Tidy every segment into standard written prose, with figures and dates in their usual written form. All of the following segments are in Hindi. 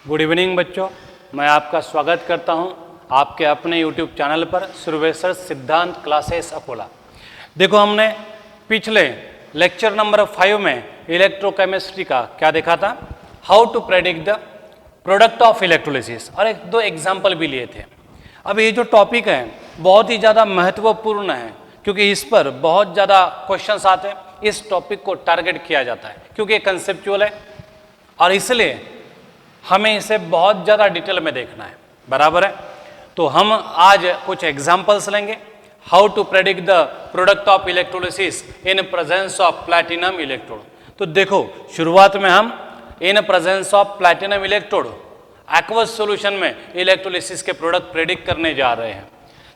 गुड इवनिंग बच्चों, मैं आपका स्वागत करता हूं आपके अपने YouTube चैनल पर सुरवेसर सिद्धांत क्लासेस अकोला। देखो, हमने पिछले लेक्चर नंबर 5 में इलेक्ट्रोकेमिस्ट्री का क्या देखा था, how to predict the product of electrolysis, और एक दो एग्जाम्पल भी लिए थे। अब ये जो टॉपिक है बहुत ही ज़्यादा महत्वपूर्ण है क्योंकि इस पर बहुत ज़्यादा क्वेश्चंस आते हैं। इस टॉपिक को टारगेट किया जाता है क्योंकि ये कंसेप्चुअल है और इसलिए हमें इसे बहुत ज़्यादा डिटेल में देखना है, बराबर है। तो हम आज कुछ एग्जांपल्स लेंगे, how to predict the product of electrolysis in presence of platinum electrode. तो देखो, शुरुआत में हम in presence of platinum electrode aqueous solution में इलेक्ट्रोलिसिस के प्रोडक्ट प्रेडिक्ट करने जा रहे हैं।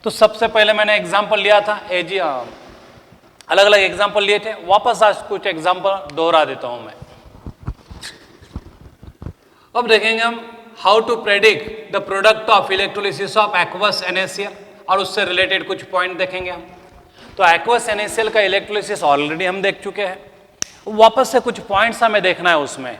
तो सबसे पहले मैंने एग्जाम्पल लिया था, अलग अलग एग्जाम्पल लिए थे, वापस आज कुछ एग्जाम्पल दोहरा देता हूं मैं। अब देखेंगे हम how to predict the product of electrolysis of aqueous NaCl और उससे रिलेटेड कुछ पॉइंट देखेंगे हम। तो एक्वस NaCl का इलेक्ट्रोलिसिस ऑलरेडी हम देख चुके हैं, वापस से कुछ पॉइंट्स हमें देखना है उसमें।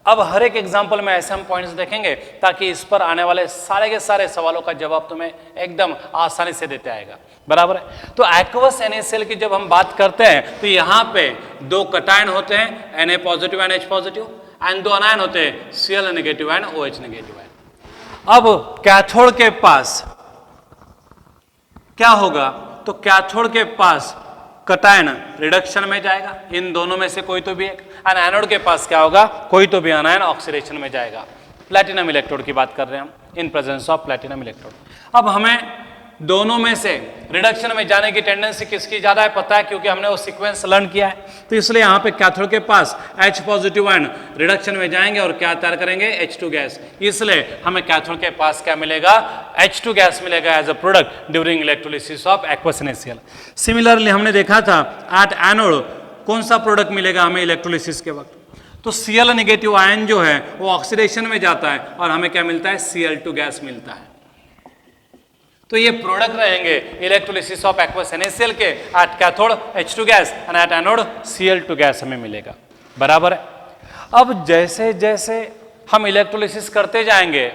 अब हर एक एग्जांपल में ऐसे हम पॉइंट्स देखेंगे ताकि इस पर आने वाले सारे के सारे सवालों का जवाब तुम्हें एकदम आसानी से देते आएगा, बराबर है। तो एक्वस NaCl की जब हम बात करते हैं तो यहाँ पे दो कटायन होते हैं, Na positive and H positive, and दो अनायन होते हैं, Cl negative and OH negative and. अब कैथोड के पास क्या होगा, तो कैथोड के पास कटायन रिडक्शन में जाएगा, इन दोनों में से कोई तो भी एक, एंड एनोड के पास क्या होगा, कोई तो भी अनायन ऑक्सीडेशन में जाएगा। प्लैटिनम इलेक्ट्रोड की बात कर रहे हैं हम, in presence of platinum electrode. अब हमें दोनों में से रिडक्शन में जाने की टेंडेंसी किसकी ज्यादा है पता है, क्योंकि हमने वो सीक्वेंस लर्न किया है। तो इसलिए यहाँ पे कैथोड के पास H पॉजिटिव आयन रिडक्शन में जाएंगे और क्या तैयार करेंगे, H2 गैस। इसलिए हमें कैथोड के पास क्या मिलेगा, H2 गैस मिलेगा as a product during electrolysis of aqueous NaCl। Similarly हमने देखा था एट एनोड कौन सा प्रोडक्ट मिलेगा हमें इलेक्ट्रोलिसिस के वक्त, तो Cl नेगेटिव आयन जो है वो ऑक्सीडेशन में जाता है और हमें क्या मिलता है, Cl2 गैस मिलता है। तो ये प्रोडक्ट रहेंगे इलेक्ट्रोलिसिस ऑफ एक्वस NaCl के, at cathode H2 gas and at anode Cl2 gas हमें मिलेगा, बराबर है। अब जैसे जैसे हम इलेक्ट्रोलिसिस करते जाएंगे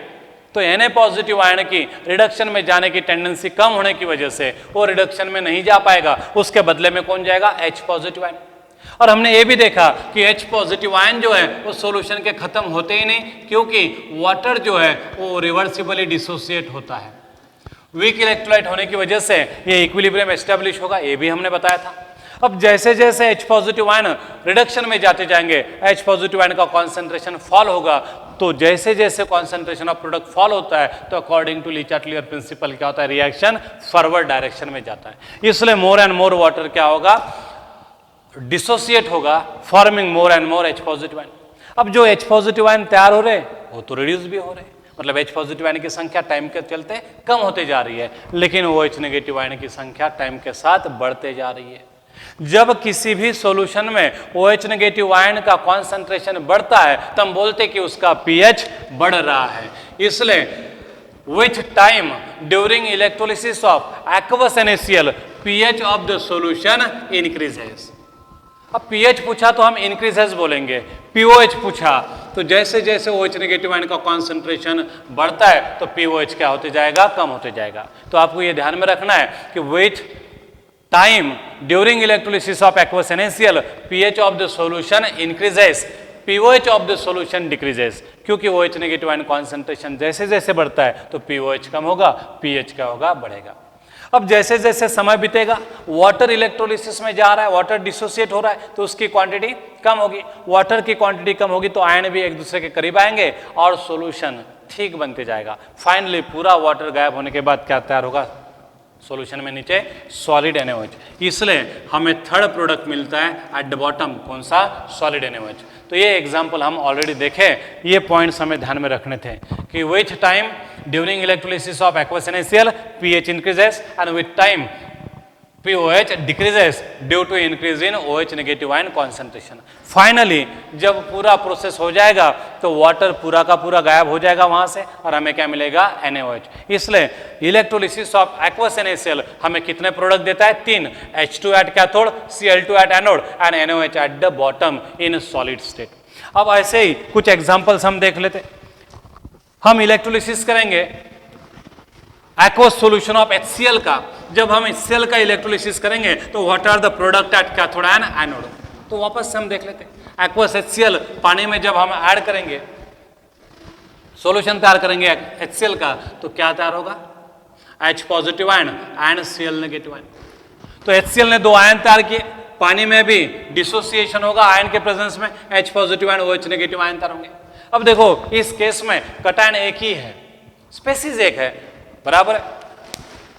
तो Na पॉजिटिव आयन की रिडक्शन में जाने की टेंडेंसी कम होने की वजह से वो रिडक्शन में नहीं जा पाएगा, उसके बदले में कौन जाएगा, H पॉजिटिव आयन। और हमने ये भी देखा कि H पॉजिटिव आयन जो है वो सॉल्यूशन के खत्म होते ही नहीं, क्योंकि वाटर जो है वो रिवर्सिबली डिसोसिएट होता है। वीक इलेक्ट्रोलाइट होने की वजह से ये इक्विलिब्रियम एस्टेब्लिश होगा, ये भी हमने बताया था। अब जैसे जैसे H पॉजिटिव आयन रिडक्शन में जाते जाएंगे, H पॉजिटिव आयन का कॉन्सेंट्रेशन फॉल होगा, तो जैसे जैसे कॉन्सेंट्रेशन ऑफ प्रोडक्ट फॉल होता है तो अकॉर्डिंग टू ली चार्टियर प्रिंसिपल क्या होता है, रिएक्शन फॉरवर्ड डायरेक्शन में जाता है। इसलिए मोर एंड मोर वाटर क्या होगा, डिसोसिएट होगा, forming more and more H positive ion. अब जो H पॉजिटिव आयन तैयार हो रहे वो तो रिड्यूस भी हो रहे, मतलब H पॉजिटिव आयन की संख्या टाइम के चलते कम होते जा रही है, लेकिन OH नेगेटिव आयन की संख्या टाइम के साथ बढ़ते जा रही है। जब किसी भी सॉल्यूशन में OH नेगेटिव आयन का कॉन्सेंट्रेशन बढ़ता है तो हम बोलते कि उसका pH बढ़ रहा है। इसलिए with time during electrolysis of aqueous NaCl pH of the solution increases. अब pH पूछा तो हम इंक्रीजेस बोलेंगे, pOH पूछा तो जैसे जैसे OH नेगेटिव आयन का कॉन्सेंट्रेशन बढ़ता है तो pOH क्या होते जाएगा, कम होते जाएगा। तो आपको ये ध्यान में रखना है कि with time during electrolysis of aqueous NaCl pH of the solution increases, pOH of the solution decreases, क्योंकि OH नेगेटिव आयन कॉन्सेंट्रेशन जैसे जैसे बढ़ता है तो pOH कम होगा, pH क्या होगा, बढ़ेगा। अब जैसे जैसे समय बीतेगा, वाटर इलेक्ट्रोलिसिस में जा रहा है, वाटर डिसोसिएट हो रहा है तो उसकी क्वांटिटी कम होगी, वाटर की क्वांटिटी कम होगी तो आयन भी एक दूसरे के करीब आएंगे और सॉल्यूशन ठीक बनते जाएगा। फाइनली पूरा वाटर गायब होने के बाद क्या तैयार होगा, सॉल्यूशन में नीचे सॉलिड NaOH। इसलिए हमें थर्ड प्रोडक्ट मिलता है एट द बॉटम, कौन सा, सॉलिड NaOH। तो ये एग्जांपल हम ऑलरेडी देखे, ये पॉइंट्स हमें ध्यान में रखने थे कि with time during electrolysis of aqueous NaCl pH increases and with time pOH decreases due to increase in OH negative ion concentration। Finally जब पूरा प्रोसेस हो जाएगा तो वाटर पूरा का पूरा गायब हो जाएगा वहां से और हमें क्या मिलेगा, NaOH। इसलिए इलेक्ट्रोलिसिस ऑफ एक्वस NaCl हमें कितने प्रोडक्ट देता है, 3, H2 at cathode, Cl2 at anode and NaOH at the bottom in solid state. अब ऐसे ही कुछ एग्जांपल्स हम देख लेते। हम इलेक्ट्रोलिसिस करेंगे एक्वस सॉल्यूशन ऑफ HCl का, जब हम HCl का इलेक्ट्रोलिसिस करेंगे तो what are the product at cathode and anode. तो वापस से हम देख लेते हैं एक्वस HCl पानी में जब हम ऐड करेंगे, सॉल्यूशन तैयार करेंगे HCl का, तो क्या तैयार होगा, H positive ion and Cl negative ion. तो HCl ने दो आयन तैयार किए, पानी में भी डिसोसिएशन होगा आयन के प्रेजेंस में, H positive ion OH negative ion तैयार होंगे। अब देखो इस केस में कटायन एक ही है, स्पेसीज एक है, बराबर है।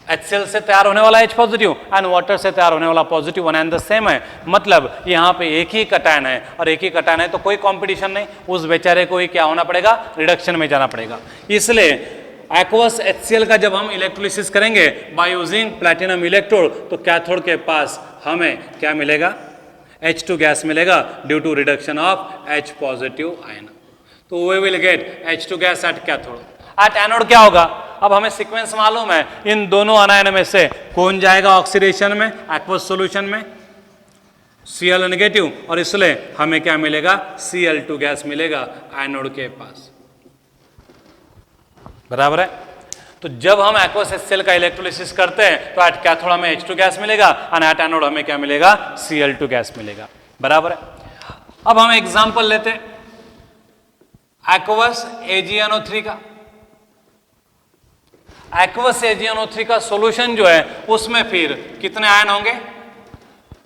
HCl से तैयार होने वाला H पॉजिटिव एंड वाटर से तैयार होने वाला positive one and the same है, मतलब यहाँ पे एक ही कटायन है, और एक ही कटायन है तो कोई कंपटीशन नहीं, उस बेचारे को ही क्या होना पड़ेगा, रिडक्शन में जाना पड़ेगा। इसलिए एक्वस HCl का जब हम इलेक्ट्रोलिसिस करेंगे बाय यूजिंग प्लैटिनम इलेक्ट्रोड, तो कैथोड के पास हमें क्या मिलेगा, H2 गैस मिलेगा due to reduction of H positive ion. तो we will get H2 gas at cathode. At anode क्या होगा, अब हमें सीक्वेंस मालूम है, इन दोनों अनायन में से कौन जाएगा ऑक्सीडेशन में, एक्वस सॉल्यूशन में, Cl नेगेटिव, और इसलिए हमें क्या मिलेगा, Cl2 गैस मिलेगा एनोड के पास, बराबर है। तो जब हम एक्वस HCl का इलेक्ट्रोलिसिस करते हैं तो एट कैथोड हमें H2 गैस मिलेगा और एट एनोड हमें क्या मिलेगा, Cl2 गैस मिलेगा, बराबर है। अब हम एग्जांपल लेते हैं एक्वस AgNO3 का। एक्वस AgNO3 का सॉल्यूशन जो है उसमें फिर कितने आयन होंगे,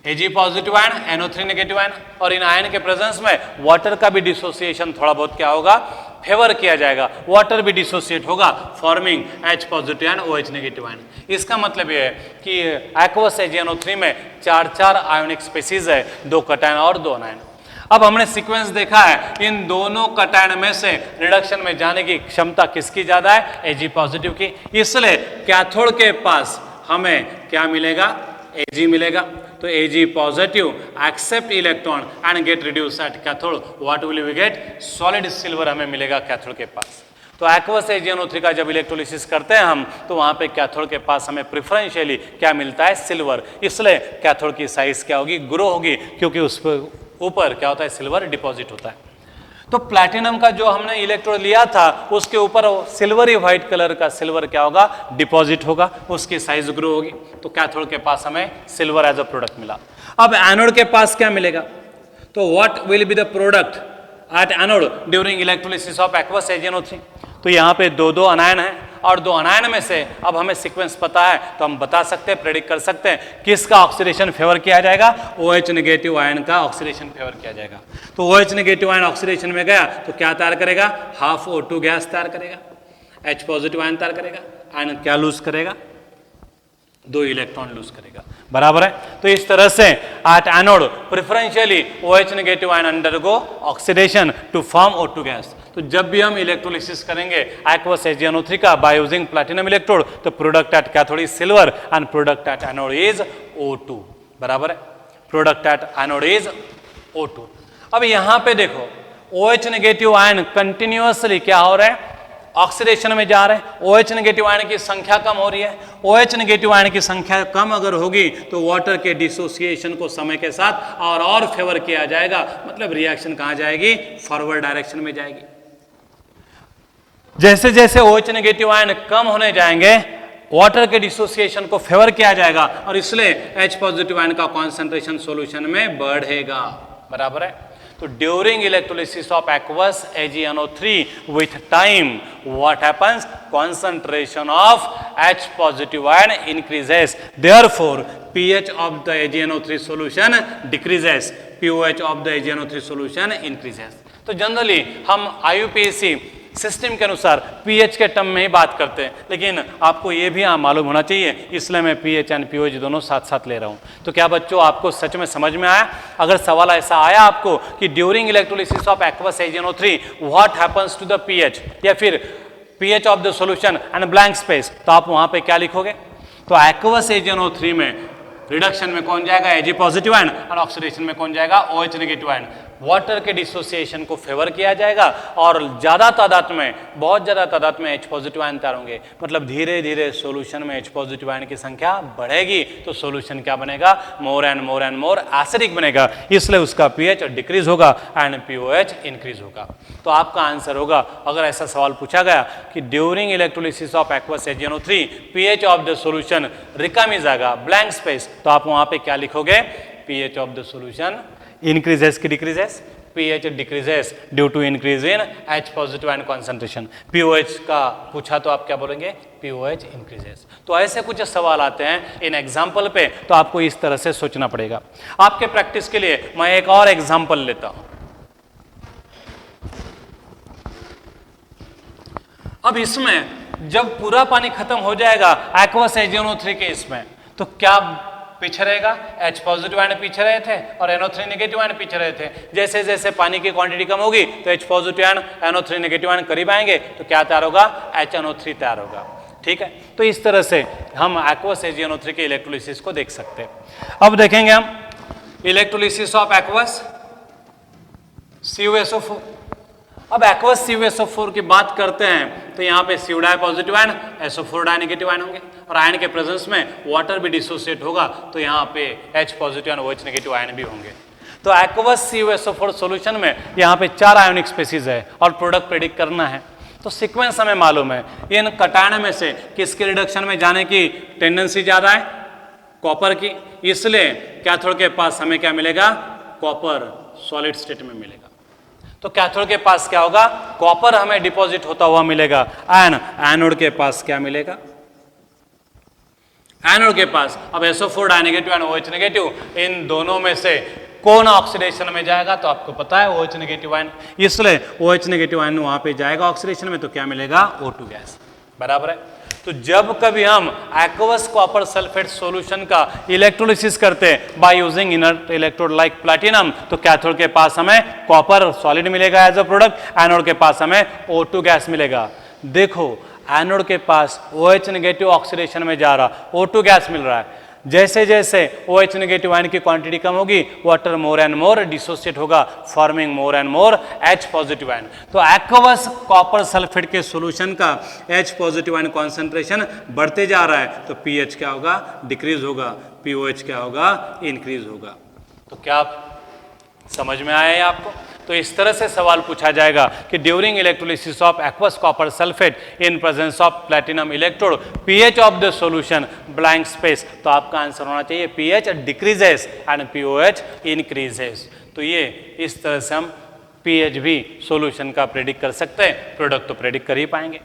Ag positive ion, NO3 negative ion, और इन आयन के प्रेजेंस में वाटर का भी डिसोसिएशन थोड़ा बहुत क्या होगा, फेवर किया जाएगा, वाटर भी डिसोसिएट होगा forming H positive ion OH negative ion. इसका मतलब यह है कि एक्वस AgNO3 में 4 आयोनिक स्पीसीज है, 2 कटायन और 2 अनायन। अब हमने सीक्वेंस देखा है, इन दोनों कटायन में से रिडक्शन में जाने की क्षमता किसकी ज्यादा है, Ag पॉजिटिव की, इसलिए कैथोड के पास हमें क्या मिलेगा, Ag मिलेगा। तो Ag positive accept electron and get reduce at cathode, what will we get, solid silver हमें मिलेगा कैथोड के पास। तो एक्वस AgNO3 का जब इलेक्ट्रोलिसिस करते हैं हम, तो वहां पे कैथोड के पास हमें प्रेफरेंशियली क्या मिलता है, सिल्वर, इसलिए कैथोड की साइज क्या होगी, ग्रो होगी, क्योंकि उस पर ऊपर क्या होता है, सिल्वर डिपॉजिट होता है। तो प्लैटिनम का जो हमने इलेक्ट्रोड लिया था उसके ऊपर सिल्वरी व्हाइट कलर का सिल्वर क्या होगा, डिपॉजिट होगा, उसकी साइज ग्रो होगी, तो कैथोड के पास हमें सिल्वर एज अ प्रोडक्ट मिला। अब एनोड के पास क्या मिलेगा, तो what will be the product at anode during electrolysis of aqueous AgNO3। तो यहाँ पे 2 अनायन है, और 2 अनायन में से अब हमें सीक्वेंस पता है तो हम बता सकते हैं, प्रेडिक्ट कर सकते हैं किसका ऑक्सीडेशन फेवर किया जाएगा, OH नेगेटिव आयन का ऑक्सीडेशन फेवर किया जाएगा। तो OH नेगेटिव आयन ऑक्सीडेशन में गया तो क्या तैयार करेगा, हाफ O2 गैस तैयार करेगा, H पॉजिटिव आयन तैयार करेगा, आयन क्या लूज करेगा, 2 इलेक्ट्रॉन लूज करेगा, बराबर है। तो इस तरह से at anode preferentially OH negative ion undergo oxidation to form O2 gas. तो जब भी हम इलेक्ट्रोलिसिस करेंगे एक्वस AgNO3 का बाय यूजिंग प्लैटिनम इलेक्ट्रोड, तो product at cathode is silver and product at anode is O2, बराबर है, product at anode is O2। अब यहां पे देखो OH नेगेटिव आयन कंटिन्यूअसली क्या हो रहा है, ऑक्सीडेशन में जा रहे हैं, OH नेगेटिव आयन की संख्या कम हो रही है। OH नेगेटिव आयन की संख्या कम अगर होगी तो वाटर के डिसोसिएशन को समय के साथ और फेवर किया जाएगा, मतलब रिएक्शन कहां जाएगी, फॉरवर्ड डायरेक्शन में जाएगी। जैसे जैसे OH नेगेटिव आयन कम होने जाएंगे वाटर के डिसोसिएशन को फेवर किया जाएगा, और इसलिए H पॉजिटिव आयन का कॉन्सेंट्रेशन सॉल्यूशन में बढ़ेगा, बराबर है। तो during electrolysis of aqueous AgNO3 with time what happens, concentration of H positive ion increases, therefore pH of the AgNO3 solution decreases, pOH of the AgNO3 solution increases। तो जनरली हम IUPAC सिस्टम के अनुसार pH के टर्म में ही बात करते हैं, लेकिन आपको ये भी मालूम होना चाहिए, इसलिए मैं pH एंड pOH दोनों साथ साथ ले रहा हूँ। तो क्या बच्चों आपको सच में समझ में आया? अगर सवाल ऐसा आया आपको कि during electrolysis of aqueous AgNO3 what happens to the pH, या फिर pH of the solution and blank space, तो आप वहां पे क्या लिखोगे? तो एक्वस AgNO3 में रिडक्शन में कौन जाएगा, Ag पॉजिटिव आयन, और ऑक्सीडेशन में कौन जाएगा, OH नेगेटिव आयन। वाटर के डिसोसिएशन को फेवर किया जाएगा और ज़्यादा तादाद में, बहुत ज़्यादा तादाद में H पॉजिटिव आयन तैयार होंगे। मतलब धीरे धीरे सॉल्यूशन में H पॉजिटिव आयन की संख्या बढ़ेगी तो सॉल्यूशन क्या बनेगा, मोर and more and more acidic बनेगा, इसलिए उसका pH डिक्रीज होगा एंड POH इंक्रीज होगा। तो आपका आंसर होगा, अगर ऐसा सवाल पूछा गया कि during electrolysis of aqueous HNO3 pH of the solution रिकम इज आएगा ब्लैंक स्पेस, तो आप वहां पे क्या लिखोगे, pH of the solution increases की decreases, pH decreases due to increase in H positive ion concentration. POH का पूछा तो आप क्या बोलेंगे, POH इंक्रीजेस। तो ऐसे कुछ सवाल आते हैं इन एग्जाम्पल पे, तो आपको इस तरह से सोचना पड़ेगा। आपके प्रैक्टिस के लिए मैं एक और एग्जाम्पल लेता हूं। अब इसमें जब पूरा पानी खत्म हो जाएगा एक्वस HNO3 के इसमें, तो क्या पीछे रहेगा, H पॉजिटिव आयन पीछे रहे थे और NO3 नेगेटिव आयन पीछे रहे थे। जैसे जैसे पानी की क्वांटिटी कम होगी तो H positive ion NO3 negative ion करीब आएंगे तो क्या तैयार होगा, HNO3 तैयार होगा। ठीक है, तो इस तरह से हम एक्वस HNO3 के इलेक्ट्रोलिसिस को देख सकते हैं। अब देखेंगे हम इलेक्ट्रोलिसिस ऑफ एक्वस CuSO4। अब एक्वस CuSO4 की बात करते हैं तो यहाँ पे Cu di positive ion, SO4 di negative ion होंगे और आयन के प्रेजेंस में वाटर भी डिसोसिएट होगा तो यहाँ पे H positive ion OH negative ion भी होंगे। तो एक्वस CuSO4 सॉल्यूशन में यहाँ पे 4 आयोनिक स्पीसीज है और प्रोडक्ट प्रेडिक्ट करना है। तो सीक्वेंस हमें मालूम है, इन कटायन में से किसके रिडक्शन में जाने की टेंडेंसी ज्यादा है, कॉपर की, इसलिए कैथोड के पास हमें क्या मिलेगा, कॉपर सॉलिड स्टेट में मिलेगा। तो कैथोड के पास क्या होगा, कॉपर हमें डिपॉजिट होता हुआ मिलेगा एंड एनोड के पास क्या मिलेगा, एनोड के पास अब SO4 di negative and OH negative, इन दोनों में से कौन ऑक्सीडेशन में जाएगा, तो आपको पता है OH नेगेटिव आयन, इसलिए OH नेगेटिव आयन वहां पे जाएगा ऑक्सीडेशन में, तो क्या मिलेगा, O2 गैस। बराबर है। तो जब कभी हम एक्वस कॉपर सल्फेट सॉल्यूशन का इलेक्ट्रोलिसिस करते हैं by using inert electrode like platinum, तो कैथोड के पास हमें कॉपर सॉलिड मिलेगा एज अ प्रोडक्ट, एनोड के पास हमें O2 गैस मिलेगा। देखो एनोड के पास OH नेगेटिव ऑक्सीडेशन में जा रहा, O2 गैस मिल रहा है। जैसे जैसे OH नेगेटिव आयन की क्वांटिटी कम होगी water more and more dissociate होगा forming more and more H positive ion. तो एक्वस कॉपर सल्फेट के सॉल्यूशन का H पॉजिटिव आयन कॉन्सेंट्रेशन बढ़ते जा रहा है तो pH क्या होगा, डिक्रीज होगा, POH क्या होगा, इंक्रीज होगा। तो क्या आप समझ में आया है आपको? तो इस तरह से सवाल पूछा जाएगा कि during electrolysis of aqueous copper sulphate in presence of platinum electrode pH of the solution blank space, तो आपका आंसर होना चाहिए pH decreases and POH increases. तो ये इस तरह से हम pH भी सॉल्यूशन का प्रेडिक्ट कर सकते हैं, प्रोडक्ट तो प्रेडिक्ट कर ही पाएंगे।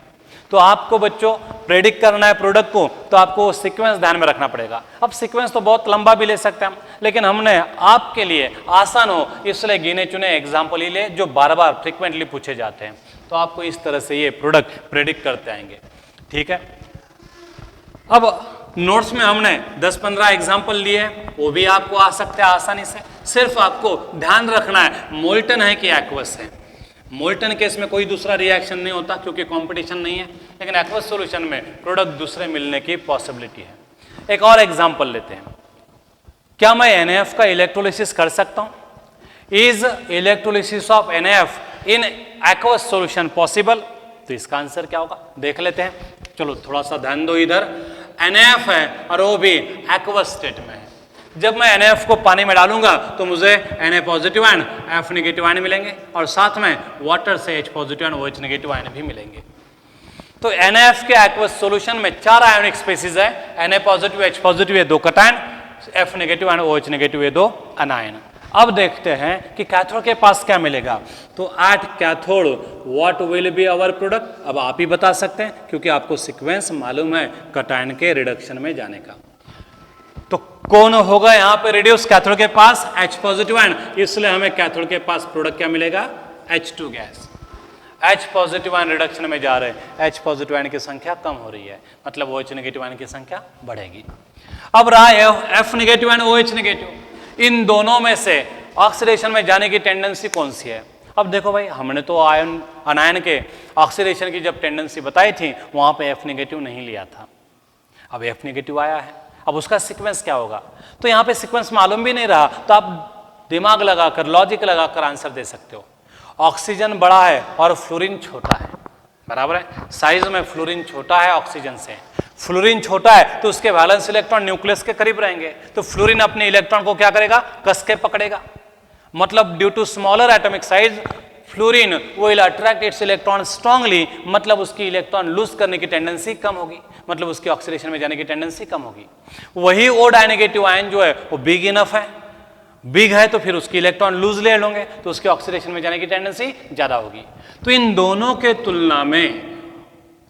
तो आपको बच्चों प्रेडिक्ट करना है प्रोडक्ट को, तो आपको सीक्वेंस ध्यान में रखना पड़ेगा। अब सीक्वेंस तो बहुत लंबा भी ले सकते हैं हम, लेकिन हमने आपके लिए आसान हो इसलिए गिने चुने एग्जाम्पल ही ले जो बार बार फ्रिक्वेंटली पूछे जाते हैं। तो आपको इस तरह से ये प्रोडक्ट प्रेडिक्ट करते आएंगे। ठीक है, अब नोट्स में हमने 10-15 एग्जाम्पल लिए, वो भी आपको आ सकते हैं आसानी से। सिर्फ आपको ध्यान रखना है मोल्टन है कि एक्वस है। मोल्टन केस में कोई दूसरा रिएक्शन नहीं होता क्योंकि कंपटीशन नहीं है, लेकिन एक्वस सॉल्यूशन में प्रोडक्ट दूसरे मिलने की पॉसिबिलिटी है। एक और एग्जांपल लेते हैं, क्या मैं NaF का इलेक्ट्रोलिसिस कर सकता हूं? Is electrolysis of NaF in aqueous solution possible? तो इसका आंसर क्या होगा देख लेते हैं। चलो थोड़ा सा ध्यान दो, इधर NaF है और वो भी एक्वस स्टेट में है। जब मैं NaF को पानी में डालूंगा तो मुझे Na positive ion F negative ion मिलेंगे और साथ में वाटर से H positive ion OH negative ion भी मिलेंगे। तो NaF के एक्वस सॉल्यूशन में 4 आयोनिक स्पीसीज है, Na पॉजिटिव H पॉजिटिव ये 2 cation, F negative ion OH negative ये 2 अनायन। अब देखते हैं कि कैथोड के पास क्या मिलेगा। तो at cathode what will be our product? अब आप ही बता सकते हैं क्योंकि आपको सीक्वेंस मालूम है कटायन के रिडक्शन में जाने का। तो कौन होगा यहाँ पे रिड्यूस? कैथोड के पास H पॉजिटिव आयन, इसलिए हमें कैथोड के पास प्रोडक्ट क्या मिलेगा, H2 gas. H positive ion reduction में जा रहे हैं, H पॉजिटिव आयन की संख्या कम हो रही है, मतलब OH नेगेटिव आयन की संख्या बढ़ेगी। अब रहा है F negative ion OH negative, इन दोनों में से ऑक्सीडेशन में जाने की टेंडेंसी कौन सी है? अब देखो भाई, हमने तो आयन अनायन के ऑक्सीडेशन की जब टेंडेंसी बताई थी वहां पे F नेगेटिव नहीं लिया था, अब F नेगेटिव आया है। अब उसका सीक्वेंस क्या होगा? तो यहाँ पे सीक्वेंस मालूम भी नहीं रहा, तो आप दिमाग लगाकर, लॉजिक लगाकर आंसर दे सकते हो। ऑक्सीजन बड़ा है और फ्लोरीन छोटा है, बराबर है, साइज में फ्लोरीन छोटा है ऑक्सीजन से। फ्लोरीन छोटा है तो उसके वैलेंस इलेक्ट्रॉन न्यूक्लियस के करीब रहेंगे, तो फ्लोरीन अपने इलेक्ट्रॉन को क्या करेगा, कस के पकड़ेगा। मतलब due to smaller atomic size fluorine will attract its electron strongly, मतलब उसकी इलेक्ट्रॉन लूज करने की टेंडेंसी कम होगी, मतलब उसकी ऑक्सीडेशन में जाने की टेंडेंसी कम होगी। वही ओ डाई नेगेटिव आयन जो है वो बिग इनफ है, बिग है तो फिर उसकी इलेक्ट्रॉन लूज ले होंगे तो उसकी ऑक्सीडेशन में जाने की टेंडेंसी ज्यादा होगी। तो इन दोनों के तुलना में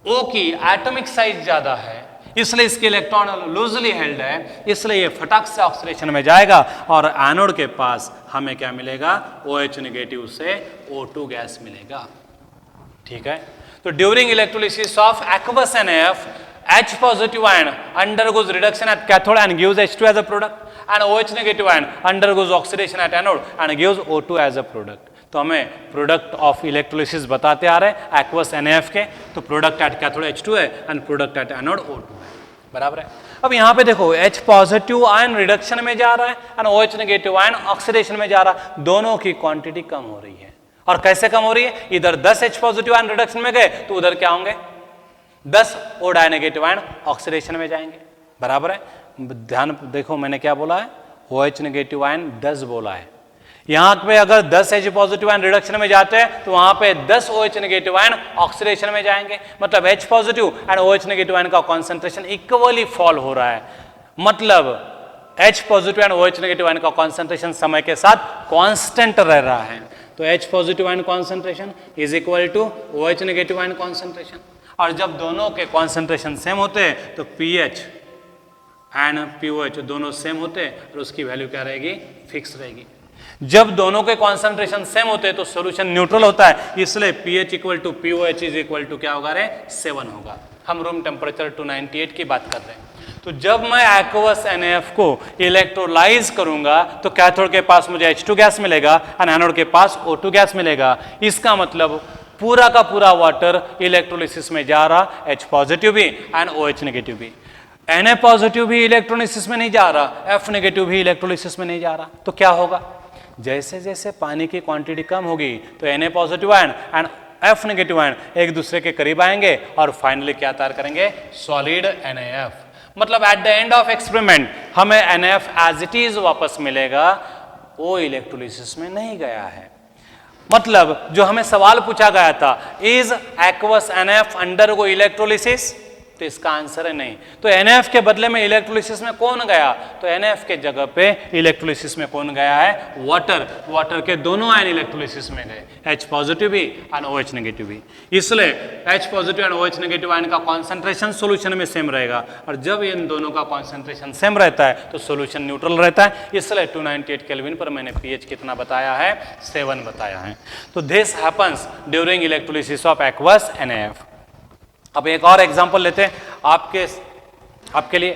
O की एटॉमिक साइज ज्यादा है, इसलिए इसके इलेक्ट्रॉन लूजली हेल्ड है, इसलिए ये फटाक से ऑक्सीडेशन में जाएगा और एनोड के पास हमें क्या मिलेगा, OH नेगेटिव से O2 गैस मिलेगा। ठीक है, तो during electrolysis of aqueous NaF, H positive ion undergoes reduction at cathode and gives H2 as a product, and OH negative ion undergoes oxidation at anode and gives O2 as a product. तो हमें प्रोडक्ट ऑफ इलेक्ट्रोलिसिस बताते आ रहे हैं एक्वस NaF के, तो प्रोडक्ट एट कैथोड H2 है and product at anode O2 है, बराबर है। अब यहाँ पे देखो H पॉजिटिव आयन रिडक्शन में जा रहा है and OH negative ion oxidation में जा रहा है, दोनों की क्वांटिटी कम हो रही है। और कैसे कम हो रही है, इधर 10 H पॉजिटिव आयन रिडक्शन में गए तो उधर क्या होंगे, 10 O die negative ion oxidation में जाएंगे, बराबर है। ध्यान देखो मैंने क्या बोला है, OH नेगेटिव आयन 10 बोला है, यहां पे अगर 10 H पॉजिटिव आयन रिडक्शन में जाते हैं तो वहां पे 10 OH नेगेटिव आयन ऑक्सीडेशन में जाएंगे, मतलब H positive and OH negative ion का कॉन्सेंट्रेशन इक्वली फॉल हो रहा है, मतलब H positive and OH negative ion का कॉन्सेंट्रेशन समय के साथ कांस्टेंट रह रहा है। तो H positive ion concentration is equal to OH negative ion concentration, और जब दोनों के कॉन्सेंट्रेशन सेम होते हैं तो pH एंड pOH दोनों सेम होते हैं और उसकी वैल्यू क्या रहेगी, फिक्स रहेगी। जब दोनों के कॉन्सेंट्रेशन सेम होते हैं तो सॉल्यूशन न्यूट्रल होता है, इसलिए pH equal to pOH is equal to क्या होगा रे, 7 होगा। हम रूम टेम्परेचर 298 की बात कर रहे हैं। तो जब मैं एक्वस NaF को इलेक्ट्रोलाइज करूंगा तो कैथोड के पास मुझे H2 गैस मिलेगा और एनोड के पास O2 गैस मिलेगा। इसका मतलब पूरा का पूरा वाटर इलेक्ट्रोलिसिस में जा रहा, H पॉजिटिव भी एंड OH नेगेटिव भी। Na पॉजिटिव भी इलेक्ट्रोलिसिस में नहीं जा रहा, F नेगेटिव भी इलेक्ट्रोलिसिस में नहीं जा रहा। तो क्या होगा, जैसे जैसे पानी की क्वांटिटी कम होगी तो Na positive ion and F negative ion एक दूसरे के करीब आएंगे और फाइनली क्या तैयार करेंगे, सॉलिड NaF। मतलब at the end of experiment हमें NaF एज इट इज वापस मिलेगा, वो इलेक्ट्रोलिसिस में नहीं गया है। मतलब जो हमें सवाल पूछा गया था, is aqueous NaF undergo electrolysis, तो इसका आंसर है नहीं। तो NaF के बदले में इलेक्ट्रोलिसिस में कौन गया, तो NaF के जगह पे इलेक्ट्रोलिसिस में कौन गया है, वाटर। वाटर के दोनों आयन इलेक्ट्रोलिसिस में गए, H पॉजिटिव भी एंड OH नेगेटिव भी। इसलिए H positive and OH negative ion का कॉन्सेंट्रेशन सॉल्यूशन में सेम रहेगा, और जब इन दोनों का कॉन्सेंट्रेशन सेम रहता है तो सॉल्यूशन न्यूट्रल रहता है। इसलिए 298 केल्विन पर मैंने pH कितना बताया है, 7 बताया है। तो this happens during electrolysis of aqueous NaF। अब एक और एग्जांपल लेते हैं आपके लिए,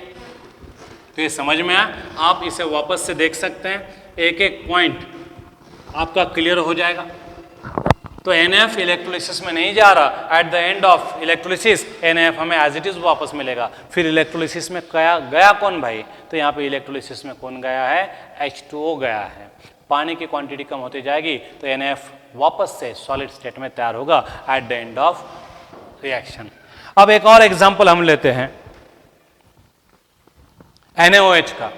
तो ये समझ में आया, आप इसे वापस से देख सकते हैं, एक एक पॉइंट आपका क्लियर हो जाएगा। तो NaF इलेक्ट्रोलिसिस में नहीं जा रहा, at the end of electrolysis NaF हमें एज इट इज वापस मिलेगा। फिर इलेक्ट्रोलिसिस में गया कौन भाई, तो यहाँ पे इलेक्ट्रोलिसिस में कौन गया है, H2O गया है। पानी की क्वांटिटी कम होती जाएगी तो NaF वापस से सॉलिड स्टेट में तैयार होगा at the end of reaction. अब एक और एग्जांपल हम लेते हैं NaOH का।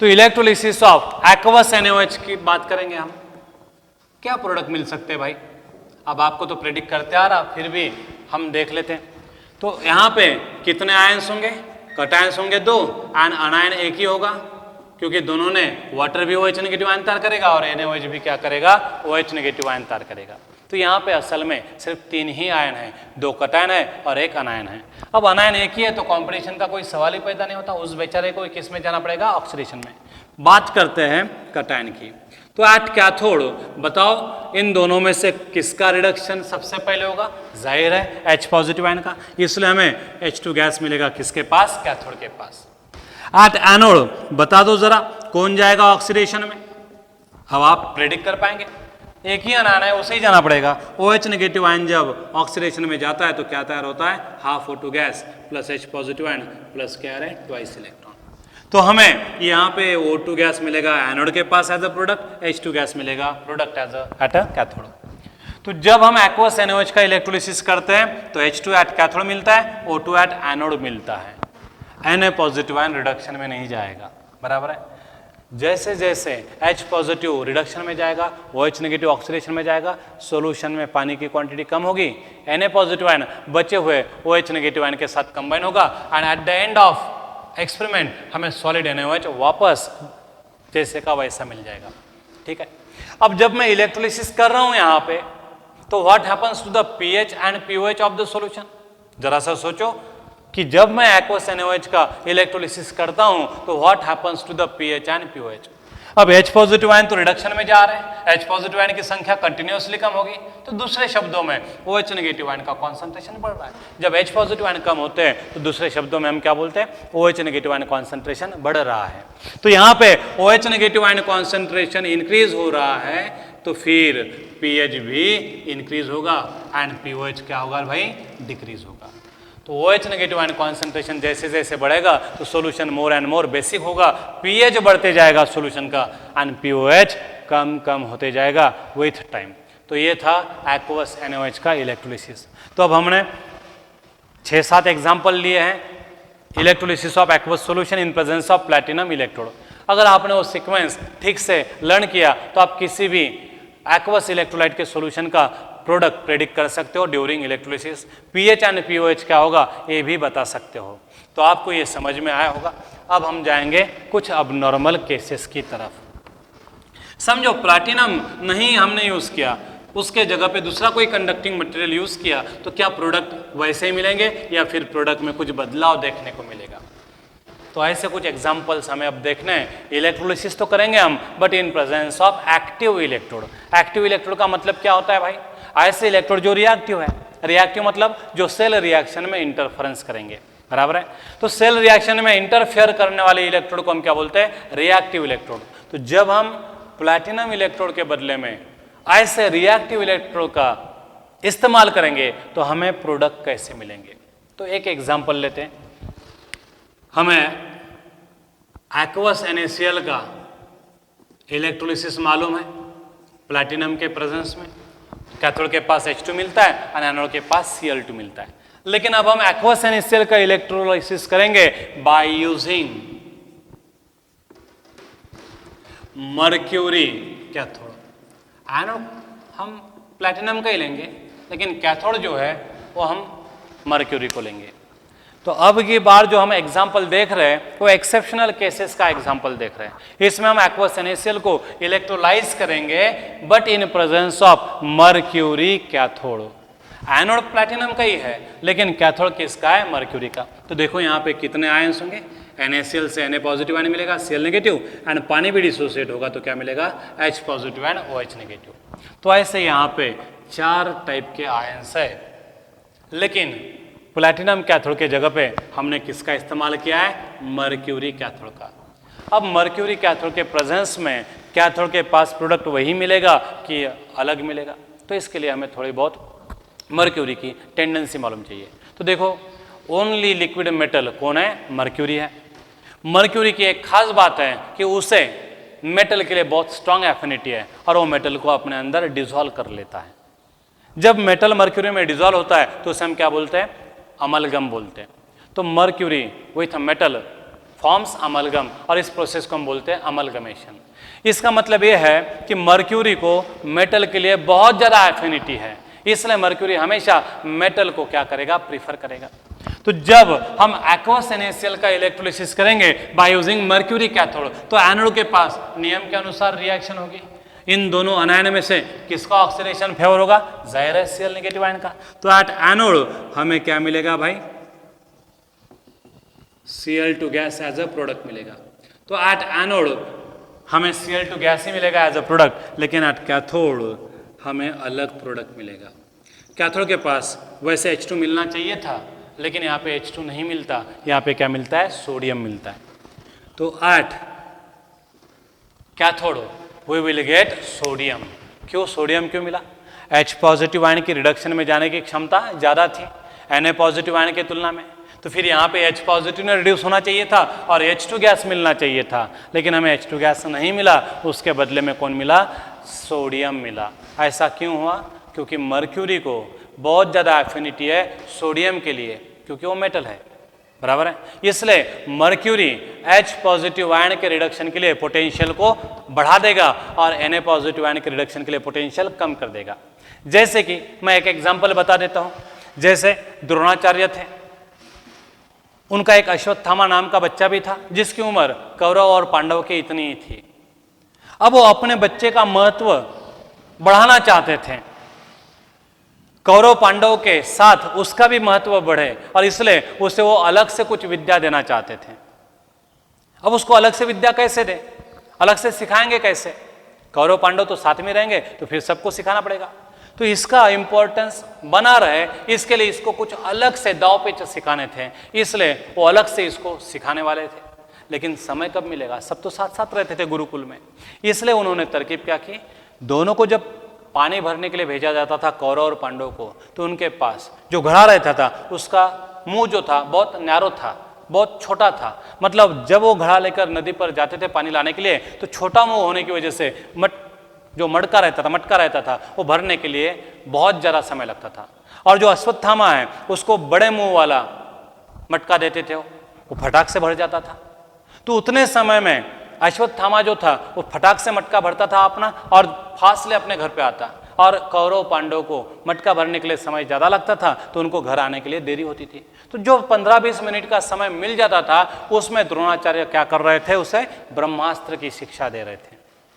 तो इलेक्ट्रोलिसिस ऑफ एक्वस NaOH की बात करेंगे हम, क्या प्रोडक्ट मिल सकते हैं भाई। अब आपको तो प्रेडिक्ट करते आ रहा, फिर भी हम देख लेते हैं। तो यहां पे कितने आयंस होंगे, कटायंस होंगे 2 एंड अनायन एक ही होगा, क्योंकि दोनों ने वाटर भी OH नेगेटिव आयन तैयार करेगा और NaOH भी क्या करेगा, OH नेगेटिव आयन तैयार करेगा। तो यहाँ पे असल में सिर्फ 3 ही आयन है, 2 कटायन है और 1 अनायन है। अब अनायन एक ही है तो कॉम्पिटिशन का कोई सवाल ही पैदा नहीं होता, उस बेचारे को किस में जाना पड़ेगा, ऑक्सीडेशन में। बात करते हैं कटायन की। तो एट कैथोड बताओ इन दोनों में से किसका रिडक्शन सबसे पहले होगा, जाहिर है H पॉजिटिव आयन का, इसलिए हमें H2 गैस मिलेगा किसके पास, कैथोड के पास। एट एनोड बता दो जरा कौन जाएगा ऑक्सीडेशन में, अब आप प्रेडिक्ट कर पाएंगे, एक ही अनायन है उसे ही जाना पड़ेगा। OH नेगेटिव आयन जब ऑक्सीडेशन में जाता है तो क्या तैयार होता है, half O2 gas plus H positive ion plus क्या है, ट्वाइस इलेक्ट्रॉन। तो हमें यहाँ पे O2 गैस मिलेगा एनोड के पास as a product, H2 gas मिलेगा product as at a cathode. तो जब हम एक्वस NaOH का इलेक्ट्रोलिसिस करते हैं तो H2 एट कैथोड मिलता है, O2 एट एनोड मिलता है। Na पॉजिटिव आयन रिडक्शन में नहीं जाएगा, बराबर है। जैसे जैसे H पॉजिटिव रिडक्शन में जाएगा, OH नेगेटिव ऑक्सीडेशन में जाएगा, सॉल्यूशन में पानी की क्वांटिटी कम होगी, Na पॉजिटिव आयन बचे हुए OH नेगेटिव आयन के साथ कंबाइन होगा and at the end of experiment हमें सॉलिड NaOH वापस जैसे का वैसा मिल जाएगा। ठीक है, अब जब मैं इलेक्ट्रोलिसिस कर रहा हूं यहां पे, तो what happens to the pH and pOH of the solution. जरा सा सोचो कि जब मैं एक्वस NaOH का इलेक्ट्रोलिसिस करता हूं तो what happens to the pH and pOH। अब H पॉजिटिव आयन तो रिडक्शन में जा रहे हैं, H पॉजिटिव आयन की संख्या कंटिन्यूअसली कम होगी, तो दूसरे शब्दों में OH नेगेटिव आयन का कॉन्सेंट्रेशन बढ़ रहा है। जब H पॉजिटिव आयन कम होते हैं तो दूसरे शब्दों में हम क्या बोलते हैं, OH नेगेटिव आयन कॉन्सेंट्रेशन बढ़ रहा है। तो यहाँ पे OH negative ion concentration increase हो रहा है तो फिर pH भी इंक्रीज होगा एंड pOH क्या होगा भाई, डिक्रीज होगा। तो OH नेगेटिव आयन कॉन्सेंट्रेशन जैसे जैसे बढ़ेगा तो solution more and more basic होगा, pH बढ़ते जाएगा सॉल्यूशन का एंड pOH कम कम होते जाएगा विथ टाइम। तो ये था एक्वस NaOH का इलेक्ट्रोलिसिस। तो अब हमने 6-7 एग्जाम्पल लिए हैं electrolysis of aqueous solution in presence of platinum electrode. अगर आपने वो सीक्वेंस ठीक से लर्न किया तो आप किसी भी एक्वस इलेक्ट्रोलाइट के सॉल्यूशन का प्रोडक्ट प्रेडिक्ट कर सकते हो during electrolysis. pH and pOH क्या होगा ये भी बता सकते हो। तो आपको ये समझ में आया होगा। अब हम जाएंगे कुछ अबनॉर्मल केसेस की तरफ। समझो प्लैटिनम नहीं हमने यूज किया, उसके जगह पे दूसरा कोई कंडक्टिंग मटेरियल यूज किया, तो क्या प्रोडक्ट वैसे ही मिलेंगे या फिर प्रोडक्ट में कुछ बदलाव देखने को मिलेगा। तो ऐसे कुछ एग्जांपल्स हमें अब देखने हैं। इलेक्ट्रोलिसिस तो करेंगे हम, but in presence of active electrode. Active electrode का मतलब क्या होता है भाई, ऐसे इलेक्ट्रोड जो रिएक्टिव है। रिएक्टिव मतलब जो सेल रिएक्शन में इंटरफेरेंस करेंगे, बराबर है। तो सेल रिएक्शन में इंटरफेयर करने वाले इलेक्ट्रोड को हम क्या बोलते हैं, रिएक्टिव इलेक्ट्रोड। तो जब हम प्लैटिनम इलेक्ट्रोड के बदले में ऐसे रिएक्टिव इलेक्ट्रोड का इस्तेमाल करेंगे तो हमें प्रोडक्ट कैसे मिलेंगे। तो एक एग्जांपल लेते हैं। हमें एक्वस NaCl का इलेक्ट्रोलिसिस मालूम है प्लैटिनम के प्रेजेंस में। कैथोड के पास H2 मिलता है और एनोड के पास Cl2 मिलता है। लेकिन अब हम एक्वस NaCl का इलेक्ट्रोलिसिस करेंगे by using mercury cathode. Anode हम प्लैटिनम का ही लेंगे, लेकिन कैथोड जो है वो हम मर्क्यूरी को लेंगे। तो अब की बार जो हम एग्जाम्पल देख रहे हैं वो एक्सेप्शनल केसेस का एग्जाम्पल देख रहे हैं। इसमें हम एक्वस NaCl को इलेक्ट्रोलाइज करेंगे but in presence of mercury cathode. Anode platinum का ही है लेकिन कैथोड किसका है, मर्क्यूरी का। तो देखो यहाँ पे कितने आयंस होंगे, NaCl से Na पॉजिटिव आयन मिलेगा, Cl नेगेटिव, एंड पानी भी डिसोसिएट होगा तो क्या मिलेगा, H positive and OH negative. तो ऐसे यहाँ पे 4 टाइप के आयंस है। लेकिन प्लैटिनम कैथोड के जगह पे हमने किसका इस्तेमाल किया है, मर्क्यूरी कैथोड का। अब मर्क्यूरी कैथोड के प्रेजेंस में कैथोड के पास प्रोडक्ट वही मिलेगा कि अलग मिलेगा। तो इसके लिए हमें थोड़ी बहुत मर्क्यूरी की टेंडेंसी मालूम चाहिए। तो देखो ओनली लिक्विड मेटल कौन है, मर्क्यूरी है। मर्क्यूरी की एक खास बात है कि उसे मेटल के लिए बहुत स्ट्रांग एफिनिटी है और वो मेटल को अपने अंदर डिसॉल्व कर लेता है। जब मेटल मर्क्यूरी में डिसॉल्व होता है तो उसे हम क्या बोलते हैं, अमलगम बोलते हैं। तो mercury with metal forms amalgam और इस प्रोसेस को हम बोलते हैं अमलगमेशन। इसका मतलब यह है कि मर्क्यूरी को मेटल के लिए बहुत ज़्यादा एफिनिटी है, इसलिए मर्क्यूरी हमेशा मेटल को क्या करेगा, प्रीफर करेगा। तो जब हम एक्वस NaCl का इलेक्ट्रोलिसिस करेंगे बाय यूजिंग मर्क्यूरी कैथोड तो एनोड के पास नियम के अनुसार रिएक्शन होगी। इन दोनों अनायन में से किसका ऑक्सीडेशन फेवर होगा, जाहिर है Cl नेगेटिव आयन का। तो एट एनोड हमें क्या मिलेगा भाई, Cl2 gas as a product मिलेगा। तो एट एनोड हमें Cl2 गैस ही मिलेगा एज अ प्रोडक्ट, लेकिन एट कैथोड हमें अलग प्रोडक्ट मिलेगा। कैथोड के पास वैसे H2 मिलना चाहिए था, लेकिन यहाँ पे H2 नहीं मिलता, यहाँ पे क्या मिलता है, सोडियम मिलता है। तो at cathode we will get sodium. क्यों सोडियम क्यों मिला, H पॉजिटिव आयन की रिडक्शन में जाने की क्षमता ज़्यादा थी Na पॉजिटिव आयन की तुलना में। तो फिर यहाँ पे H पॉजिटिव ने रिड्यूस होना चाहिए था और H2 गैस मिलना चाहिए था, लेकिन हमें H2 गैस नहीं मिला, उसके बदले में कौन मिला? सोडियम मिला। ऐसा क्यों हुआ? क्योंकि मर्क्यूरी को बहुत ज़्यादा एफिनिटी है सोडियम के लिए, क्योंकि वो मेटल है, बराबर है। इसलिए मर्क्यूरी H पॉजिटिव आयन के रिडक्शन के लिए पोटेंशियल को बढ़ा देगा और Na पॉजिटिव आयन के रिडक्शन के लिए पोटेंशियल कम कर देगा। जैसे कि मैं एक एग्जांपल बता देता हूं, जैसे द्रोणाचार्य थे, उनका एक अश्वत्थामा नाम का बच्चा भी था जिसकी उम्र कौरव और पांडव की इतनी ही थी। अब वो अपने बच्चे का महत्व बढ़ाना चाहते थे, कौरव पांडव के साथ उसका भी महत्व बढ़े, और इसलिए उसे वो अलग से कुछ विद्या देना चाहते थे। अब उसको अलग से विद्या कैसे दे? अलग से सिखाएंगे कैसे? कौरव पांडव तो साथ में रहेंगे, तो फिर सबको सिखाना पड़ेगा। तो इसका इंपॉर्टेंस बना रहे, इसके लिए इसको कुछ अलग से दाव पेच सिखाने थे, इसलिए वो अलग से इसको सिखाने वाले थे। लेकिन समय कब मिलेगा? सब तो साथ साथ रहते थे गुरुकुल में। इसलिए उन्होंने तरकीब क्या की, दोनों को जब पानी भरने के लिए भेजा जाता था कौरव और पांडव को, तो उनके पास जो घड़ा रहता था उसका मुंह जो था बहुत नैरो था, बहुत छोटा था। मतलब जब वो घड़ा लेकर नदी पर जाते थे पानी लाने के लिए, तो छोटा मुंह होने की वजह से जो मटका रहता था वो भरने के लिए बहुत ज़्यादा समय लगता था। और जो अश्वत्थामा है उसको बड़े मुंह वाला मटका देते थे, वो फटाक से भर जाता था। तो उतने समय में अश्वत्थामा जो था वो फटाक से मटका भरता था अपना और फासले अपने घर पे आता, और कौरव पांडव को मटका भरने के लिए समय ज़्यादा लगता था, तो उनको घर आने के लिए देरी होती थी। तो जो 15-20 मिनट का समय मिल जाता था उसमें द्रोणाचार्य क्या कर रहे थे? उसे ब्रह्मास्त्र की शिक्षा दे रहे थे,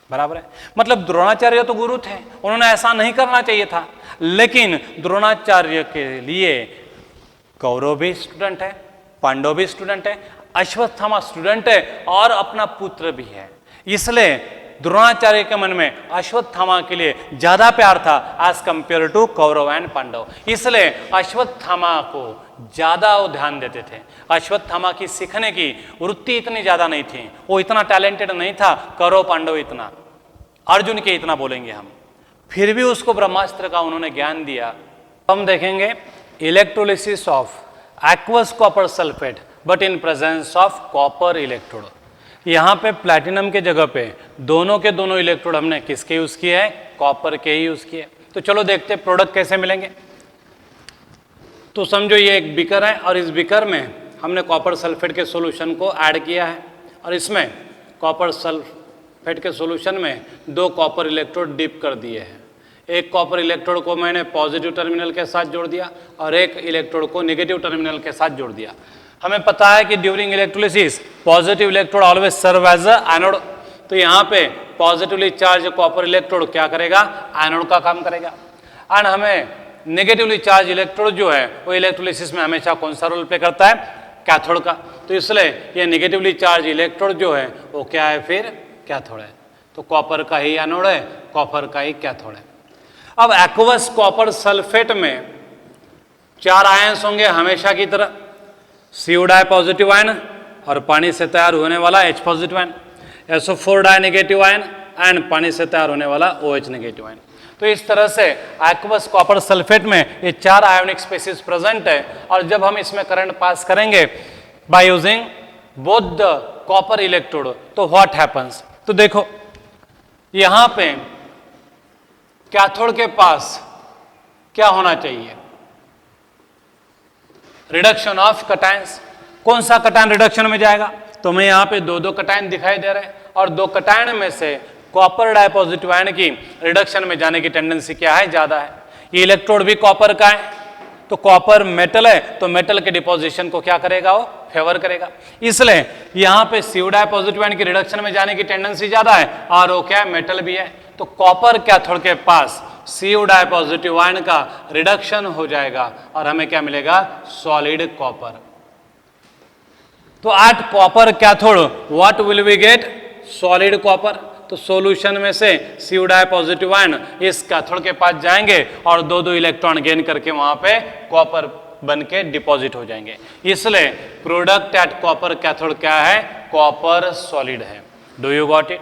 बराबर है। मतलब द्रोणाचार्य तो गुरु थे, उन्होंने ऐसा नहीं करना चाहिए था, लेकिन द्रोणाचार्य के लिए कौरव भी स्टूडेंट है, पांडव भी स्टूडेंट है, अश्वत्थामा स्टूडेंट है और अपना पुत्र भी है। इसलिए द्रोणाचार्य के मन में अश्वत्थामा के लिए ज्यादा प्यार था as compare to Kaurav and Pandav. इसलिए अश्वत्थामा को ज्यादा वो ध्यान देते थे। अश्वत्थामा की सीखने की वृत्ति इतनी ज्यादा नहीं थी, वो इतना टैलेंटेड नहीं था, कौरव पांडव इतना, अर्जुन के इतना बोलेंगे हम, फिर भी उसको ब्रह्मास्त्र का उन्होंने ज्ञान दिया। हम देखेंगे electrolysis of aqueous copper sulphate but in presence of copper electrode. यहाँ पे प्लैटिनम के जगह पे दोनों के दोनों इलेक्ट्रोड हमने किसके यूज किए हैं? कॉपर के ही यूज किए। तो चलो देखते हैं प्रोडक्ट कैसे मिलेंगे। तो समझो ये एक बीकर है और इस बीकर में हमने कॉपर सल्फेट के सॉल्यूशन को ऐड किया है, और इसमें कॉपर सल्फेट के सॉल्यूशन में 2 कॉपर इलेक्ट्रोड डिप कर दिए हैं। एक कॉपर इलेक्ट्रोड को मैंने पॉजिटिव टर्मिनल के साथ जोड़ दिया और एक इलेक्ट्रोड को नेगेटिव टर्मिनल के साथ जोड़ दिया। हमें पता है कि during electrolysis positive electrode always serve as a anode. तो यहाँ पे पॉजिटिवली चार्ज कॉपर इलेक्ट्रोड क्या करेगा? एनोड का काम करेगा। एंड हमें नेगेटिवली चार्ज इलेक्ट्रोड जो है वो इलेक्ट्रोलिसिस में हमेशा कौन सा रोल प्ले करता है? कैथोड का। तो इसलिए ये नेगेटिवली चार्ज इलेक्ट्रोड जो है वो क्या है? फिर कैथोड है। तो कॉपर का ही एनोड है, कॉपर का ही कैथोड है। अब एक्वस कॉपर सल्फेट में 4 आयंस होंगे हमेशा की तरह, CO डाई पॉजिटिव आयन और पानी से तैयार होने वाला H positive ion, SO4 di negative ion and पानी से तैयार होने वाला OH नेगेटिव आयन। तो इस तरह से एक्वस कॉपर सल्फेट में ये 4 आयोनिक स्पेसीज प्रेजेंट है, और जब हम इसमें करंट पास करेंगे by using both the copper electrode, तो व्हाट हैपेंस? तो देखो यहां पे कैथोड के पास क्या होना चाहिए? Reduction of cations. कौन सा कटायन रिडक्शन में जाएगा? तो हमें यहाँ पे 2 कटायन दिखाई दे रहे हैं, और 2 कटायन में से कॉपर डाइपॉजिटिव आयन की रिडक्शन में जाने की टेंडेंसी क्या है? ज्यादा है। ये इलेक्ट्रोड भी कॉपर का है, तो कॉपर मेटल है, तो मेटल के डिपोजिशन को क्या करेगा? वो फेवर करेगा। इसलिए यहाँ पे CO डाइपॉजिटिव आयन की रिडक्शन में जाने की टेंडेंसी ज्यादा है, और वो क्या है? मेटल भी है। तो कॉपर कैथोड के पास CO डाइपॉजिटिव आयन का रिडक्शन हो जाएगा और हमें क्या मिलेगा? Solid copper. तो at copper cathode what will we get? Solid copper. तो सॉल्यूशन में से CO डाइपॉजिटिव आयन इस कैथोड के पास जाएंगे और 2 इलेक्ट्रॉन गेन करके वहां पे कॉपर बन के डिपॉजिट हो जाएंगे। इसलिए प्रोडक्ट एट कॉपर कैथोड क्या है? कॉपर सॉलिड है। Do you got it?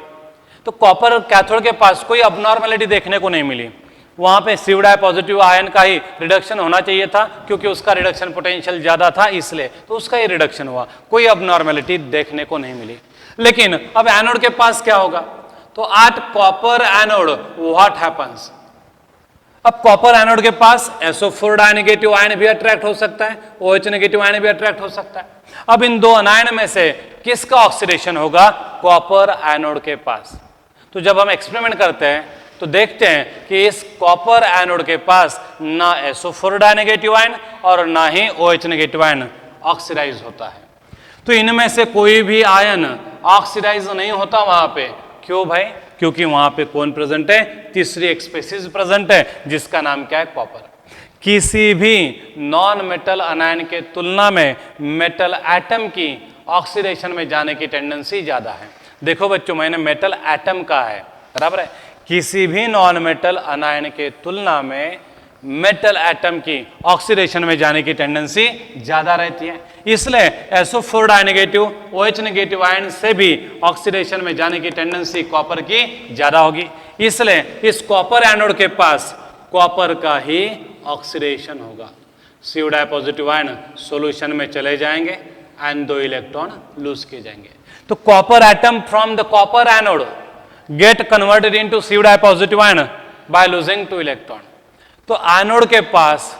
तो कॉपर कैथोड के पास कोई अबनॉर्मेलिटी देखने को नहीं मिली। वहां पे CO पॉजिटिव आयन का ही रिडक्शन होना चाहिए था, क्योंकि उसका रिडक्शन पोटेंशियल ज्यादा था इसलिए, तो उसका ही रिडक्शन हुआ, कोई अबनॉर्मेलिटी देखने को नहीं मिली। लेकिन अब एनोड के पास क्या होगा, तो at copper anode what happens, अब कॉपर एनोड के पास SO4 डाइनेगेटिव आयन भी अट्रैक्ट हो सकता है, OH नेगेटिव आयन भी अट्रैक्ट हो सकता है। अब इन दो अनायन में से किसका ऑक्सीडेशन होगा, कॉपर एनोड के पास। तो जब हम एक्सपेरिमेंट करते हैं तो देखते हैं कि इस कॉपर एनोड के पास ना SO4 डाइनेगेटिव आयन और ना ही OH नेगेटिव आयन ऑक्सीडाइज होता है। तो इनमें से कोई भी आयन ऑक्सीडाइज नहीं होता वहां पे। क्यों भाई, क्योंकि वहां पे कौन प्रेजेंट है, तीसरी एक स्पीसीज प्रेजेंट है जिसका नाम क्या है, कॉपर। किसी भी नॉन मेटल अनायन के तुलना में मेटल एटम की ऑक्सीडेशन में जाने की टेंडेंसी ज्यादा है। देखो बच्चों, मैंने मेटल एटम कहा है, बराबर है। किसी भी नॉन मेटल अनायन के तुलना में मेटल एटम की ऑक्सीडेशन में जाने की टेंडेंसी ज्यादा रहती है, इसलिए SO4 डाइनेगेटिव OH नेगेटिव आयन से भी ऑक्सीडेशन में जाने की टेंडेंसी कॉपर की ज्यादा होगी। इसलिए इस कॉपर एनोड के पास कॉपर का ही ऑक्सीडेशन होगा। CO पॉजिटिव आयन सॉल्यूशन में चले जाएंगे एंड 2 इलेक्ट्रॉन लूज किए जाएंगे। तो copper atom from the copper anode gate converted into CO positive ion by losing 2 electron. तो एनोड के पास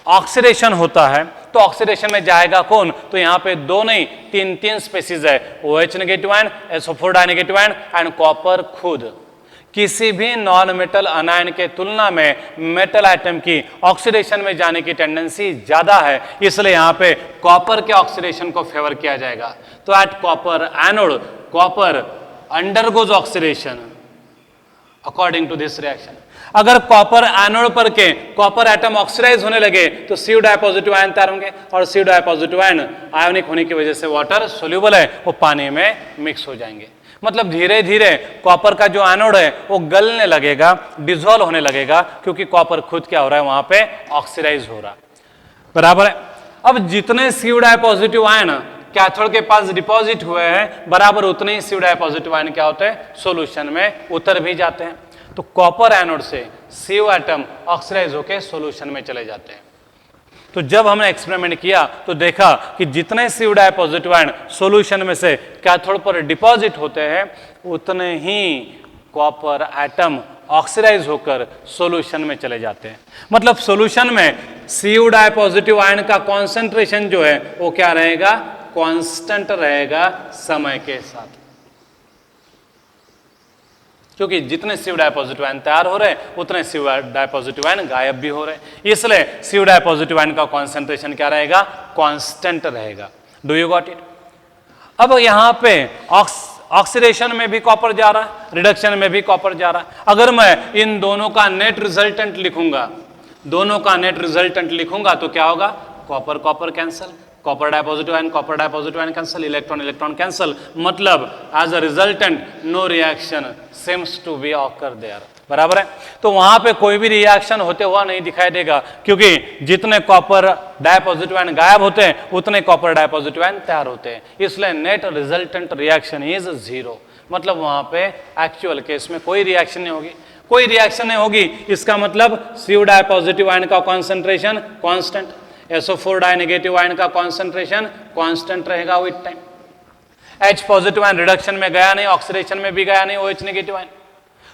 ऑक्सीडेशन होता है, तो ऑक्सीडेशन में जाएगा कौन, तो यहां पे दो नहीं तीन स्पेसीज है, OH negative ion, SO4 dinegative ion and copper खुद। किसी भी नॉन मेटल अनायन के तुलना में मेटल एटम की ऑक्सीडेशन में जाने की टेंडेंसी ज्यादा है, इसलिए यहां पे कॉपर के ऑक्सीडेशन को फेवर किया जाएगा। तो at copper anode copper undergoes oxidation according to this reaction. अगर कॉपर एनोड पर के कॉपर एटम ऑक्सीडाइज होने लगे तो CO पॉजिटिव आयन तैयार होंगे, और CO पॉजिटिव आयन आयोनिक होने की वजह से वाटर सोल्यूबल है, वो पानी में मिक्स हो जाएंगे। मतलब धीरे धीरे कॉपर का जो एनोड है वो गलने लगेगा, डिसॉल्व होने लगेगा, क्योंकि कॉपर खुद क्या हो रहा है, वहां पे ऑक्सीडाइज हो रहा है, बराबर है। अब जितने CO पॉजिटिव आयन कैथोड के पास डिपॉजिट हुए हैं, बराबर उतने ही CO पॉजिटिव आयन क्या होते हैं, सॉल्यूशन में उतर भी जाते हैं। तो कॉपर एनोड से CO एटम ऑक्सीडाइज होकर सॉल्यूशन में चले जाते हैं। तो जब हमने एक्सपेरिमेंट किया तो देखा कि जितने CO पॉजिटिव आयन सॉल्यूशन में से कैथोड पर डिपॉजिट होते हैं, उतने ही कॉपर एटम ऑक्सीडाइज होकर सॉल्यूशन में चले जाते हैं। मतलब सॉल्यूशन में CO पॉजिटिव आयन का कॉन्सेंट्रेशन जो है वो क्या रहेगा, कांस्टेंट रहेगा समय के साथ, क्योंकि जितने CO पॉजिटिव आयन तैयार हो रहे हैं उतने CO पॉजिटिव आयन गायब भी हो रहे हैं, इसलिए CO पॉजिटिव आयन का कॉन्सेंट्रेशन क्या रहेगा, कांस्टेंट रहेगा। Do you got it. अब यहां पे ऑक्सीडेशन में भी कॉपर जा रहा है, रिडक्शन में भी कॉपर जा रहा है। अगर मैं इन दोनों का नेट रिजल्टेंट लिखूंगा, दोनों का नेट रिजल्टेंट लिखूंगा तो क्या होगा, copper copper cancel, copper dipositive ion cancel, electron electron cancel, मतलब as a resultant no reaction seems to be occur there, बराबर है। तो वहां पे कोई भी रिएक्शन होते हुआ नहीं दिखाई देगा, क्योंकि जितने कॉपर डाइपॉजिटिव आयन गायब होते हैं उतने कॉपर डाइपॉजिटिव आयन तैयार होते हैं, इसलिए नेट रिजल्टेंट रिएक्शन इज 0। मतलब वहां पे एक्चुअल केस में कोई रिएक्शन नहीं होगी, कोई रिएक्शन नहीं होगी। इसका मतलब CO पॉजिटिव आयन का concentration constant, SO4 dinegative ion का कॉन्सेंट्रेशन कांस्टेंट रहेगा with time. H positive ion reduction में गया नहीं, ऑक्सीडेशन में भी गया नहीं OH नेगेटिव आयन,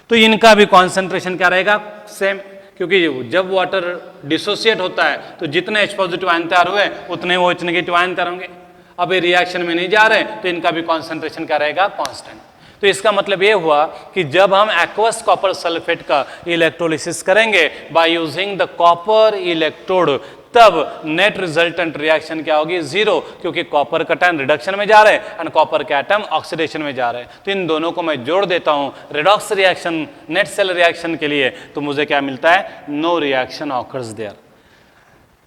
तो इनका भी कॉन्सेंट्रेशन क्या रहेगा, सेम, क्योंकि जब वाटर डिसोसिएट होता है तो जितने H पॉजिटिव आयन तैयार हुए उतने OH नेगेटिव आयन तैयार होंगे। अब ये रिएक्शन में नहीं जा रहे तो इनका भी कॉन्सेंट्रेशन क्या रहेगा, कांस्टेंट। तो इसका मतलब ये हुआ कि जब हम एक्वस कॉपर सल्फेट का इलेक्ट्रोलिसिस करेंगे by using the copper electrode, तब नेट रिजल्टेंट रिएक्शन क्या होगी, 0, क्योंकि कॉपर का आयन रिडक्शन में जा रहे हैं एंड कॉपर के एटम ऑक्सीडेशन में जा रहे हैं। तो इन दोनों को मैं जोड़ देता हूं redox reaction, net cell reaction के लिए, तो मुझे क्या मिलता है, no reaction occurs there.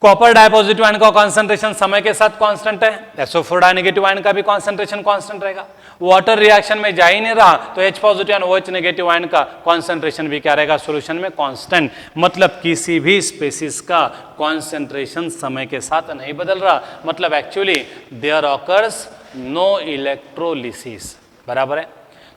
Copper dipositive ion का कॉन्सेंट्रेशन समय के साथ कांस्टेंट है, SO4 डाइनेगेटिव आयन का भी कॉन्सेंट्रेशन कांस्टेंट रहेगा। वाटर रिएक्शन में जा ही नहीं रहा तो H positive ion OH negative ion का कॉन्सेंट्रेशन भी क्या रहेगा, सॉल्यूशन में कांस्टेंट। मतलब किसी भी स्पेसीज का कॉन्सेंट्रेशन समय के साथ नहीं बदल रहा, मतलब actually there occurs no electrolysis, बराबर है।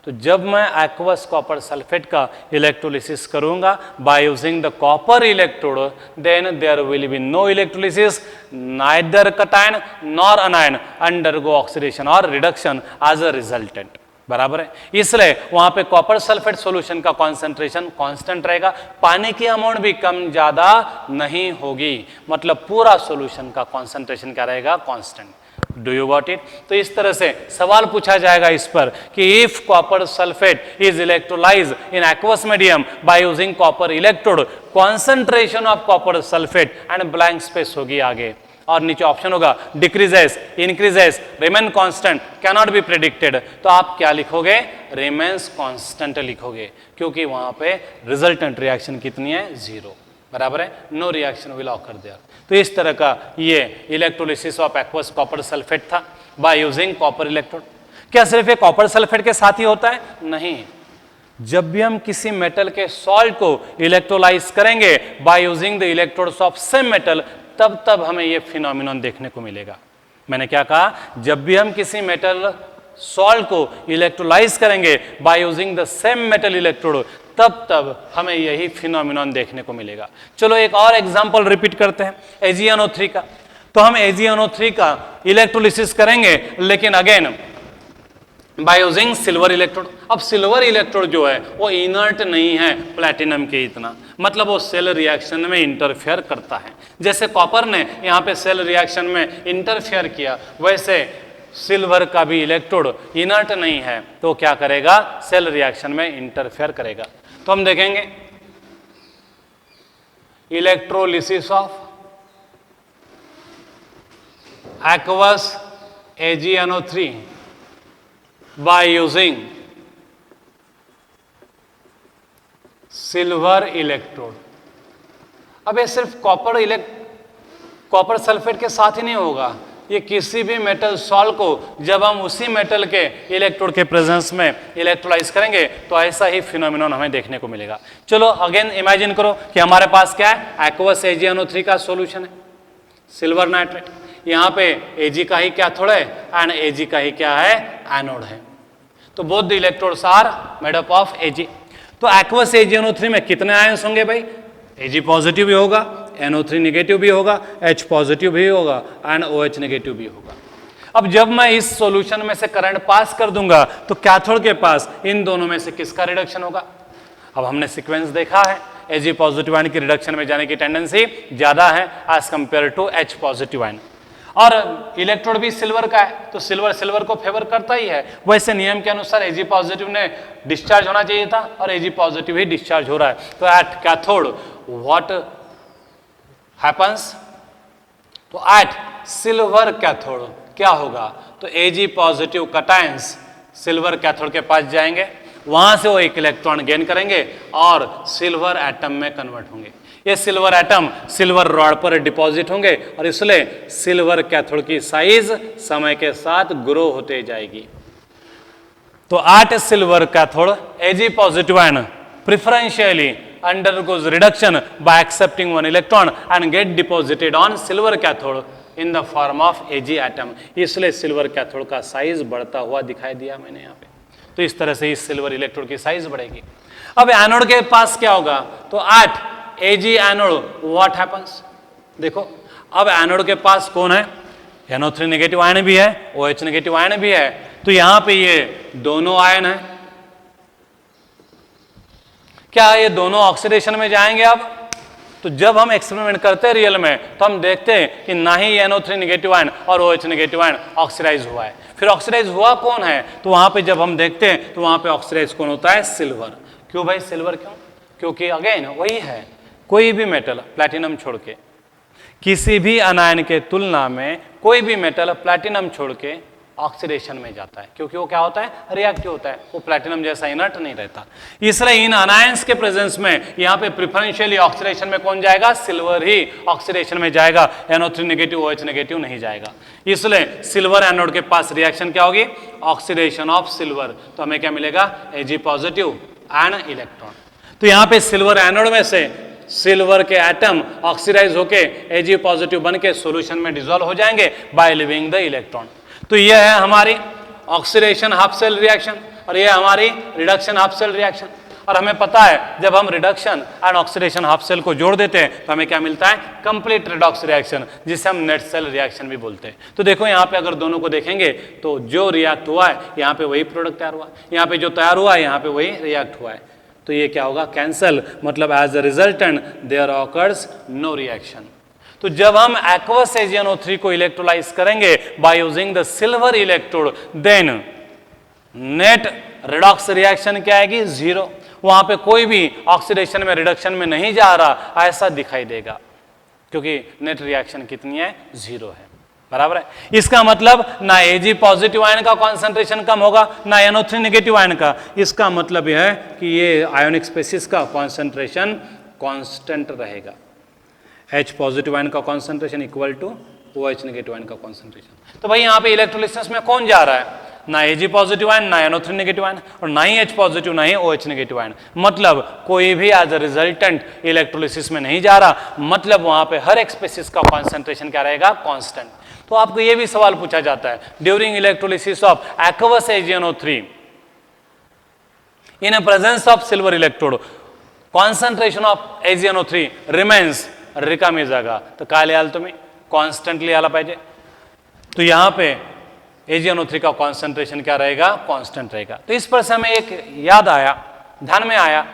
तो जब मैं एक्वस कॉपर सल्फेट का इलेक्ट्रोलिसिस करूंगा by using the copper electrode, then there will be no electrolysis, neither cation nor anion undergo oxidation और रिडक्शन एज अ रिजल्टेंट। बराबर है, इसलिए वहां पे कॉपर सल्फेट सॉल्यूशन का कॉन्सेंट्रेशन कांस्टेंट रहेगा, पानी की अमाउंट भी कम ज्यादा नहीं होगी, मतलब पूरा सॉल्यूशन का कॉन्सेंट्रेशन क्या रहेगा, constant. Do you got it? तो इस तरह से सवाल पूछा जाएगा इस पर कि if copper sulphate is electrolyse in aqueous medium bye using copper electrode, concentration of copper sulphate and blank space होगी आगे, और नीचे ऑप्शन होगा decreases, increases, remain constant, can not be predicted. तो आप क्या लिखोगे, रिमेन्स कांस्टेंट लिखोगे, क्योंकि वहां पे रिजल्टेंट रिएक्शन कितनी है, 0। बराबर है, no reaction will occur there. तो इस तरह का ये electrolysis of aqueous copper sulphate था बाय यूजिंग कॉपर इलेक्ट्रोड। क्या सिर्फ ये कॉपर सल्फेट के साथ ही होता है? नहीं, जब भी हम किसी मेटल के सॉल्ट को इलेक्ट्रोलाइज करेंगे by using the electrodes of same metal, तब हमें ये फिनोमिनन देखने को मिलेगा। मैंने क्या कहा, जब भी हम किसी मेटल सॉल्ट को इलेक्ट्रोलाइज करेंगे by using the same metal electrode, तब हमें यही फिनोमिनन देखने को मिलेगा। चलो एक और एग्जांपल रिपीट करते हैं AgNO3 का। तो हम AgNO3 का इलेक्ट्रोलिसिस करेंगे, लेकिन again by using silver electrode. अब सिल्वर इलेक्ट्रोड जो है वो इनर्ट नहीं है प्लैटिनम के इतना, मतलब वो सेल रिएक्शन में इंटरफेयर करता है। जैसे कॉपर ने यहाँ पे सेल रिएक्शन में इंटरफेयर किया, वैसे सिल्वर का भी इलेक्ट्रोड इनर्ट नहीं है, तो क्या करेगा, सेल रिएक्शन में इंटरफेयर करेगा। तो हम देखेंगे electrolysis of aqueous AgNO3 by using silver electrode. अब ये सिर्फ कॉपर सल्फेट के साथ ही नहीं होगा, ये किसी भी मेटल सॉल्ट को जब हम उसी मेटल के इलेक्ट्रोड के प्रेजेंस में इलेक्ट्रोलाइज करेंगे तो ऐसा ही फिनोमिनन हमें देखने को मिलेगा। चलो अगेन इमेजिन करो कि हमारे पास क्या है, एक्वस AgNO3 का सॉल्यूशन है, सिल्वर नाइट्रेट। यहाँ पे Ag का ही कैथोड है एंड Ag का ही क्या है, एनोड है। तो both the electrodes are made up of Ag। तो एक्वस AgNO3 में कितने आयंस होंगे भाई, Ag पॉजिटिव भी होगा, NO3 नेगेटिव भी होगा, H पॉजिटिव भी होगा एंड OH नेगेटिव भी होगा। अब जब मैं इस सॉल्यूशन में से करंट पास कर दूंगा तो कैथोड के पास इन दोनों में से किसका रिडक्शन होगा। अब हमने सीक्वेंस देखा है, Ag पॉजिटिव आयन की रिडक्शन में जाने की टेंडेंसी ज्यादा है as compare to H positive ion, और इलेक्ट्रोड भी सिल्वर का है तो सिल्वर को फेवर करता ही है। वैसे नियम के अनुसार Ag पॉजिटिव ने डिस्चार्ज होना चाहिए था और Ag पॉजिटिव ही डिस्चार्ज हो रहा है। तो एट कैथोड व्हाट हैपन्स, तो एट सिल्वर कैथोड क्या होगा, तो Ag positive cations silver cathode के पास जाएंगे, वहां से वो एक इलेक्ट्रॉन गेन करेंगे और सिल्वर एटम में कन्वर्ट होंगे। ये सिल्वर एटम सिल्वर रॉड पर डिपॉजिट होंगे और इसलिए सिल्वर कैथोड की साइज समय के साथ ग्रो होते जाएगी। तो at silver cathode Ag positive ion preferentially undergoes reduction by accepting one electron and get deposited on silver cathode in the form of Ag atom। इसलिए सिल्वर कैथोड का साइज बढ़ता हुआ दिखाई दिया मैंने यहाँ पे। तो इस तरह से इस सिल्वर इलेक्ट्रोड की साइज बढ़ेगी। अब एनोड के पास क्या होगा, तो at Ag anode what happens, देखो अब एनोड के पास कौन है, NO3 नेगेटिव आयन भी है, OH नेगेटिव आयन भी है, तो यहां पे ये दोनों आयन है। क्या ये दोनों ऑक्सीडेशन में जाएंगे। अब तो जब हम एक्सपेरिमेंट करते हैं रियल में तो हम देखते हैं कि ना ही NO3 नेगेटिव आयन और OH नेगेटिव आयन ऑक्सीडाइज हुआ है। फिर ऑक्सीडाइज हुआ कौन है, तो वहां पे जब हम देखते हैं तो वहां पे ऑक्सीडाइज कौन होता है, सिल्वर। क्यों भाई सिल्वर क्यों, क्योंकि अगेन वही है, कोई भी मेटल प्लैटिनम छोड़ के, किसी भी अनायन के तुलना में कोई भी मेटल प्लैटिनम छोड़ के ऑक्सीडेशन में जाता है, क्योंकि वो क्या होता है, रिएक्टिव होता है, वो प्लैटिनम जैसा इनर्ट नहीं रहता। इसलिए इन अनायंस के प्रेजेंस में यहाँ पे प्रिफरेंशियली ऑक्सीडेशन में कौन जाएगा, सिल्वर ही ऑक्सीडेशन में जाएगा, NO3 नेगेटिव OH नेगेटिव नहीं जाएगा। इसलिए सिल्वर एनोड के पास रिएक्शन क्या होगी, ऑक्सीडेशन ऑफ सिल्वर, तो हमें क्या मिलेगा, Ag पॉजिटिव एंड इलेक्ट्रॉन। तो यहाँ पे सिल्वर एनोड में से सिल्वर के एटम ऑक्सीडाइज होके Ag पॉजिटिव बन के सोल्यूशन में डिसॉल्व हो जाएंगे बाय लिविंग द इलेक्ट्रॉन। तो यह है हमारी ऑक्सीडेशन हाफ सेल रिएक्शन और ये हमारी रिडक्शन हाफ सेल रिएक्शन। और हमें पता है जब हम reduction and oxidation half cell को जोड़ देते हैं तो हमें क्या मिलता है, कंप्लीट रिडॉक्स रिएक्शन, जिसे हम नेट सेल रिएक्शन भी बोलते हैं। तो देखो यहाँ पे अगर दोनों को देखेंगे तो जो रिएक्ट हुआ है यहाँ पे वही प्रोडक्ट तैयार हुआ, यहाँ पे जो तैयार हुआ है यहाँ पे वही रिएक्ट हुआ है। तो ये क्या होगा, कैंसल, मतलब as a resultant there occurs no reaction. तो जब हम एक्वस AgNO3 को इलेक्ट्रोलाइज करेंगे by using the silver electrode, then net redox reaction क्या आएगी, जीरो। वहां पे कोई भी ऑक्सीडेशन में रिडक्शन में नहीं जा रहा ऐसा दिखाई देगा, क्योंकि नेट रिएक्शन कितनी है, जीरो है, बराबर है। इसका मतलब ना Ag पॉजिटिव आयन का कॉन्सेंट्रेशन कम होगा ना NO3 नेगेटिव आयन का। इसका मतलब यह है कि ये आयोनिक स्पेसिस का कॉन्सेंट्रेशन कांस्टेंट रहेगा। H पॉजिटिव आयन का concentration equal to OH negative ion का कॉन्सेंट्रेशन। तो भाई यहाँ पे इलेक्ट्रोलिसिस में कौन जा रहा है, ना Ag पॉजिटिव आयन, ना NO3 नेगेटिव आयन, और ना ही H पॉजिटिव ना ही OH नेगेटिव आयन। मतलब कोई भी एज अ रिजल्टेंट इलेक्ट्रोलिसिस में नहीं जा रहा, मतलब वहां पे हर एक स्पेसिस का कॉन्सेंट्रेशन क्या रहेगा, कांस्टेंट। तो आपको ये भी सवाल पूछा जाता है during electrolysis of aqueous AgNO3 in presence of silver electrode concentration of AgNO3 remains रिकामी जागा, तर काय लिहाल तुम्ही, कॉन्स्टंटली आला पाहिजे। तो यहाँ पे AgNO3 का कॉन्सेंट्रेशन क्या रहेगा, कांस्टेंट रहेगा। तो इस पर से हमें एक याद आया, ध्यान में आया,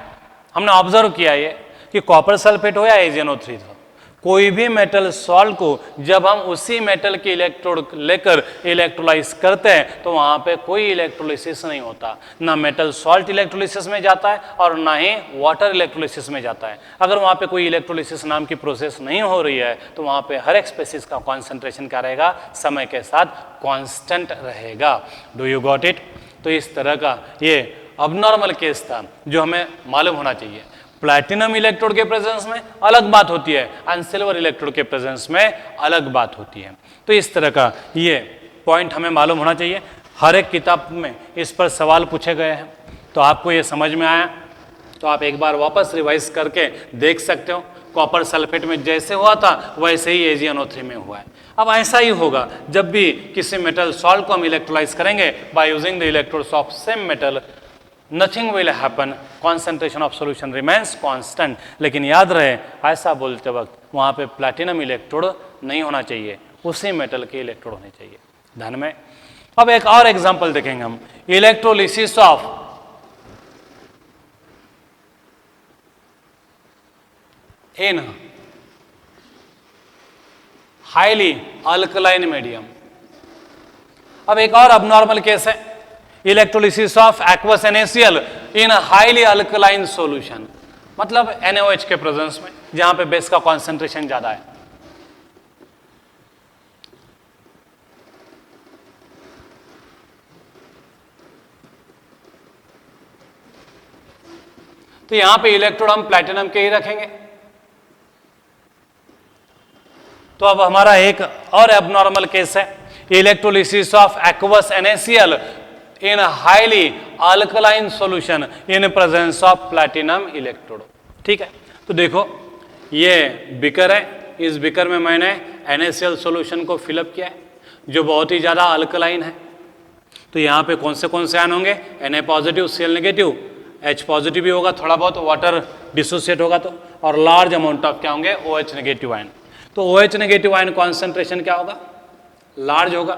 हमने ऑब्जर्व किया ये कि कॉपर सल्फेट हो या AgNO3 हो, कोई भी मेटल सॉल्ट को जब हम उसी मेटल के इलेक्ट्रोड लेकर इलेक्ट्रोलाइज करते हैं तो वहां पे कोई इलेक्ट्रोलिसिस नहीं होता, ना मेटल सॉल्ट इलेक्ट्रोलिसिस में जाता है और ना ही वाटर इलेक्ट्रोलिसिस में जाता है। अगर वहां पे कोई इलेक्ट्रोलिसिस नाम की प्रोसेस नहीं हो रही है तो वहां पे हर एक स्पेसिस का कॉन्सेंट्रेशन क्या रहेगा, समय के साथ कांस्टेंट रहेगा। Do you got it. तो इस तरह का ये अबनॉर्मल केस था जो हमें मालूम होना चाहिए। प्लैटिनम इलेक्ट्रोड के प्रेजेंस में अलग बात होती है एंड सिल्वर इलेक्ट्रोड के प्रेजेंस में अलग बात होती है। तो इस तरह का ये पॉइंट हमें मालूम होना चाहिए। हर एक किताब में इस पर सवाल पूछे गए हैं, तो आपको ये समझ में आया तो आप एक बार वापस रिवाइज करके देख सकते हो। कॉपर सल्फेट में जैसे हुआ था वैसे ही AgNO3 में हुआ है। अब ऐसा ही होगा जब भी किसी मेटल सॉल्ट को हम इलेक्ट्रोलाइज करेंगे by using the electrodes of same metal, nothing will happen, concentration of solution remains constant. लेकिन याद रहे ऐसा बोलते वक्त वहां पे प्लैटिनम इलेक्ट्रोड नहीं होना चाहिए, उसी मेटल के इलेक्ट्रोड होने चाहिए, ध्यान में। अब एक और एग्जांपल देखेंगे हम, electrolysis of in highly alkaline medium. अब एक और अबनॉर्मल केस है, electrolysis of aqueous NaCl in highly alkaline solution, मतलब NaOH के प्रेजेंस में जहां पे बेस का कॉन्सेंट्रेशन ज्यादा है। तो यहां पे इलेक्ट्रोड हम प्लैटिनम के ही रखेंगे। तो अब हमारा एक और एबनॉर्मल केस है, electrolysis of aqueous NaCl in highly alkaline solution in presence of platinum electrode. ठीक है, तो देखो ये बिकर है, इस बिकर में मैंने NaCl सॉल्यूशन को फिलअप किया है जो बहुत ही ज्यादा अल्कलाइन है। तो यहाँ पे कौन से आयन होंगे, Na positive, Cl negative, H positive भी होगा, थोड़ा बहुत वाटर डिसोसिएट होगा तो, और लार्ज अमाउंट ऑफ क्या होंगे, OH नेगेटिव आयन। तो OH नेगेटिव आयन कॉन्सेंट्रेशन क्या होगा, लार्ज होगा,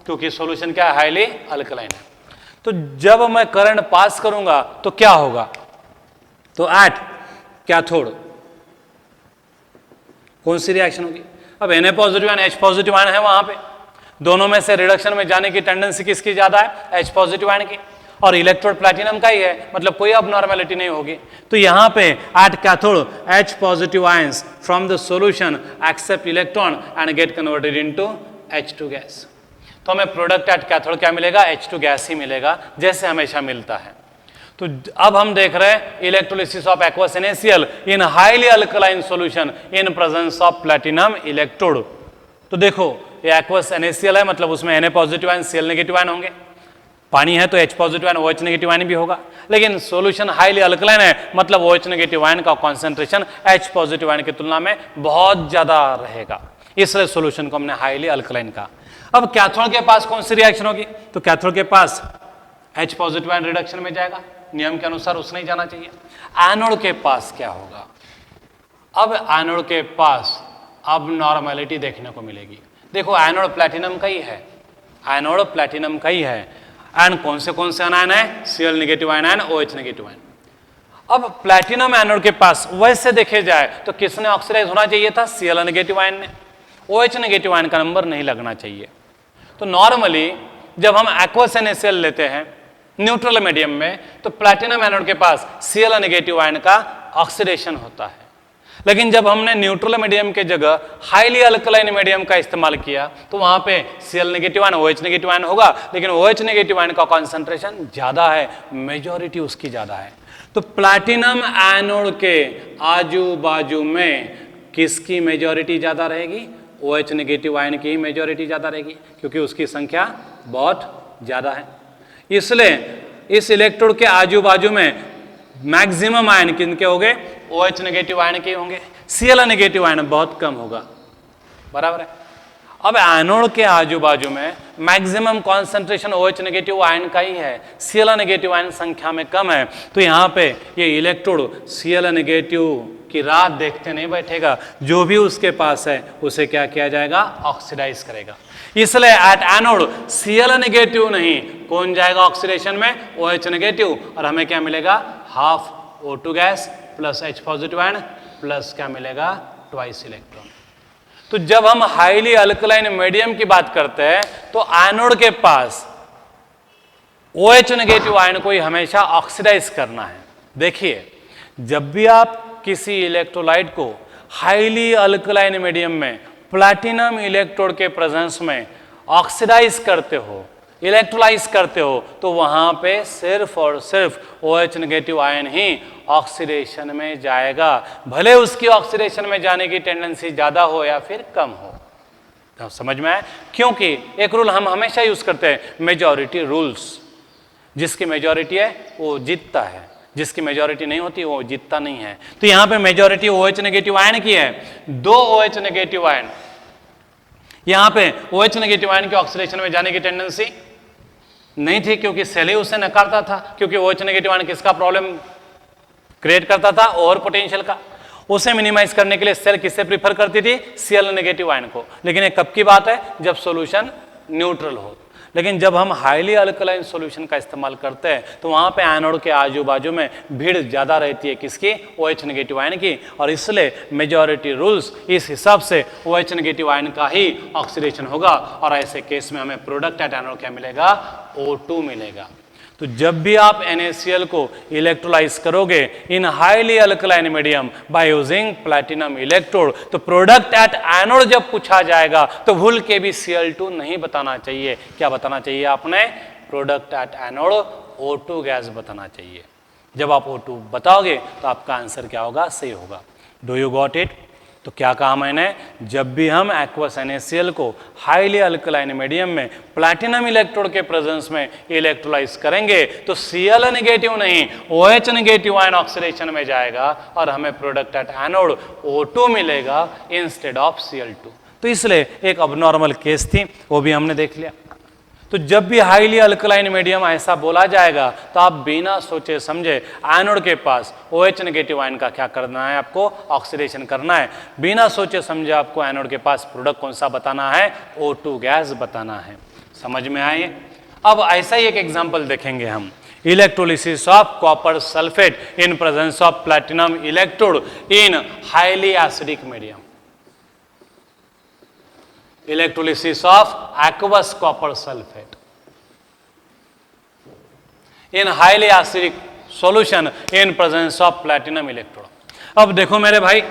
क्योंकि सॉल्यूशन क्या है, हाईली अल्कलाइन है। तो जब मैं करंट पास करूंगा तो क्या होगा, तो एट कैथोड कौन सी रिएक्शन होगी। अब Na positive ion, H positive ion है वहां पे, दोनों में से रिडक्शन में जाने की टेंडेंसी किसकी ज्यादा है, H पॉजिटिव आयन की, और इलेक्ट्रोड प्लैटिनम का ही है, मतलब कोई अबनॉर्मैलिटी नहीं होगी। तो यहां पे at cathode H positive ions from the solution accept electron and get converted into H2 gas. तो हमें प्रोडक्ट एट कैथोड क्या मिलेगा, H2 गैस ही मिलेगा, जैसे हमेशा मिलता है। तो अब हम देख रहे हैं electrolysis of aqueous NaCl in highly alkaline solution in presence of platinum electrode. तो देखो ये एक्वस NaCl है, मतलब उसमें Na positive ion, Cl negative ion होंगे, पानी है तो H positive ion, OH negative ion भी होगा, लेकिन सॉल्यूशन हाईली अल्कलाइन है, मतलब OH नेगेटिव आयन का कॉन्सेंट्रेशन H पॉजिटिव आयन की तुलना में बहुत ज्यादा रहेगा, इसलिए सॉल्यूशन को हमने हाईली अल्कलाइन कहा। अब कैथोड के पास कौन सी रिएक्शन होगी? तो कैथोड के पास H पॉजिटिव आयन रिडक्शन में जाएगा, नियम के अनुसार उसने ही जाना चाहिए। एनोड के पास क्या होगा? अब एनोड के पास अब नॉर्मेलिटी देखने को मिलेगी। देखो एनोड प्लैटिनम का ही है, एनोड प्लैटिनम का ही है, एंड कौन से आयन है? Cl negative ion and OH negative ion. अब प्लैटिनम एनोड के पास वैसे देखे जाए तो किसने ऑक्सीडाइज होना चाहिए था? Cl नेगेटिव आयन ने। OH नेगेटिव आयन का नंबर नहीं लगना चाहिए। तो नॉर्मली जब हम एक्वस NaCl लेते हैं न्यूट्रल मीडियम में तो प्लैटिनम एनोड के पास Cl नेगेटिव आयन का ऑक्सीडेशन होता है। लेकिन जब हमने न्यूट्रल मीडियम के जगह हाईली अल्कलाइन मीडियम का इस्तेमाल किया तो वहां पे Cl negative ion OH negative ion होगा, लेकिन OH नेगेटिव आयन का कॉन्सेंट्रेशन ज्यादा है, मेजॉरिटी उसकी ज्यादा है। तो प्लैटिनम एनोड के आजू बाजू में किसकी मेजॉरिटी ज्यादा रहेगी? OH नेगेटिव आयन की मेजॉरिटी ज्यादा रहेगी, क्योंकि उसकी संख्या बहुत ज्यादा है। इसलिए इस इलेक्ट्रोड के आजू बाजू में मैक्सिमम आयन किनके होंगे? OH नेगेटिव आयन के होंगे। Cl नेगेटिव आयन बहुत कम होगा, बराबर है। अब एनोड के आजू बाजू में maximum concentration OH negative ion का ही है, Cl नेगेटिव आयन संख्या में कम है। तो यहाँ पे ये इलेक्ट्रोड Cl नेगेटिव की राह देखते नहीं बैठेगा, जो भी उसके पास है उसे क्या किया जाएगा? ऑक्सीडाइज करेगा। इसलिए एट एनोड Cl नेगेटिव नहीं, कौन जाएगा ऑक्सीडेशन में? OH नेगेटिव, और हमें क्या मिलेगा? Half O2 gas plus H positive ion plus क्या मिलेगा? Twice electron. तो जब हम हाईली अल्कलाइन मीडियम की बात करते हैं तो एनोड के पास OH नेगेटिव आयन को ही हमेशा ऑक्सीडाइज करना है। देखिए जब भी आप किसी इलेक्ट्रोलाइट को हाईली अल्कलाइन मीडियम में प्लैटिनम इलेक्ट्रोड के प्रेजेंस में ऑक्सीडाइज करते हो, इलेक्ट्रोलाइज करते हो, तो वहां पे सिर्फ और सिर्फ OH नेगेटिव आयन ही ऑक्सीडेशन में जाएगा, भले उसकी ऑक्सीडेशन में जाने की टेंडेंसी ज्यादा हो या फिर कम हो। तो समझ में आए? क्योंकि एक रूल हम हमेशा यूज करते हैं, मेजॉरिटी रूल्स। जिसकी मेजॉरिटी है वो जीतता है, जिसकी मेजॉरिटी नहीं होती वो जीतता नहीं है। तो यहां पे मेजॉरिटी OH नेगेटिव आयन की है, 2 OH नेगेटिव आयन। यहां पे OH नेगेटिव आयन के ऑक्सीडेशन में जाने की टेंडेंसी नहीं थी, क्योंकि सेल ही उसे नकारता था, क्योंकि OH नेगेटिव आयन किसका प्रॉब्लम क्रिएट करता था? ओवर पोटेंशियल का। उसे मिनिमाइज करने के लिए सेल किससे प्रीफर करती थी? Cl नेगेटिव आयन को। लेकिन ये कब की बात है? जब सॉल्यूशन न्यूट्रल हो। लेकिन जब हम हाईली अल्कलाइन सॉल्यूशन का इस्तेमाल करते हैं तो वहां पे एनोड के आजू बाजू में भीड़ ज्यादा रहती है, किसकी? OH नेगेटिव आयन की। और इसलिए मेजॉरिटी रूल्स इस हिसाब से OH नेगेटिव आयन का ही ऑक्सीडेशन होगा, और ऐसे केस में हमें प्रोडक्ट एट एनोड क्या मिलेगा? O2 मिलेगा। तो जब भी आप NaCl को इलेक्ट्रोलाइज करोगे इन highly alkaline medium bye using platinum electrode, तो प्रोडक्ट एट एनोड जब पूछा जाएगा तो भूल के भी Cl2 नहीं बताना चाहिए। क्या बताना चाहिए आपने? Product at anode O2 gas बताना चाहिए। जब आप O2 बताओगे तो आपका आंसर क्या होगा? सही होगा। Do you got it? तो क्या कहा मैंने? जब भी हम एक्वस NaCl को हाईली अल्कलाइन मीडियम में प्लैटिनम इलेक्ट्रोड के प्रेजेंस में इलेक्ट्रोलाइज करेंगे तो Cl नेगेटिव नहीं OH नेगेटिव आयन ऑक्सीडेशन में जाएगा और हमें प्रोडक्ट एट एनोड O2 मिलेगा इंस्टेड ऑफ Cl2। तो इसलिए एक अबनॉर्मल केस थी, वो भी हमने देख लिया। तो जब भी हाईली अल्कलाइन मीडियम ऐसा बोला जाएगा तो आप बिना सोचे समझे एनोड के पास OH नेगेटिव आयन का क्या करना है? आपको ऑक्सीडेशन करना है। बिना सोचे समझे आपको एनोड के पास प्रोडक्ट कौन सा बताना है? O2 गैस बताना है। समझ में आए? अब ऐसा ही एक एग्जांपल देखेंगे हम, electrolysis of copper sulphate in presence of platinum electrode in highly acidic medium. Electrolysis of aqueous copper sulfate in highly acidic solution in presence of platinum electrode। अब देखो मेरे भाई,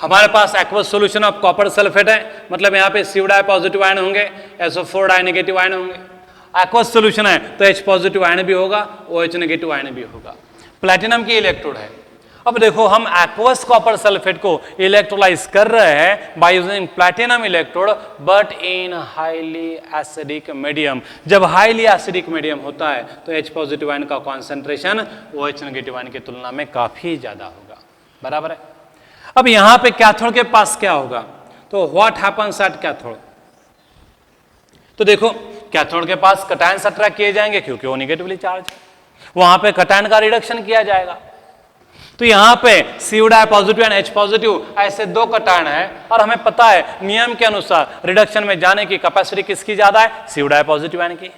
हमारे पास aqueous solution of copper sulfate है, मतलब यहाँ पे CO पॉजिटिव आयन होंगे, SO4 डाई नेगेटिव आयन होंगे। aqueous solution है तो H पॉजिटिव आयन भी होगा, OH नेगेटिव आयन भी होगा। प्लैटिनम की इलेक्ट्रोड है। अब देखो हम एक्वस कॉपर सल्फेट को इलेक्ट्रोलाइज कर रहे हैं bye using platinum electrode, but in highly acidic medium. जब हाईली एसिडिक मीडियम होता है तो H पॉजिटिव आयन का कॉन्सेंट्रेशन OH नेगेटिव आयन की तुलना में काफी ज्यादा होगा, बराबर है। अब यहां पे कैथोड के पास क्या होगा? तो व्हाट हैपेंस एट कैथोड? तो देखो कैथोड के पास कटायंस अट्रैक्ट किए जाएंगे क्योंकि वो निगेटिवली चार्ज है, वहां पे कटायन का रिडक्शन किया जाएगा। तो यहां पे CODI positive and H positive ऐसे दो कटायन है और हमें पता है नियम के अनुसार रिडक्शन में जाने की कैपेसिटी किसकी ज्यादा है, CODI पॉजिटिव आयन की।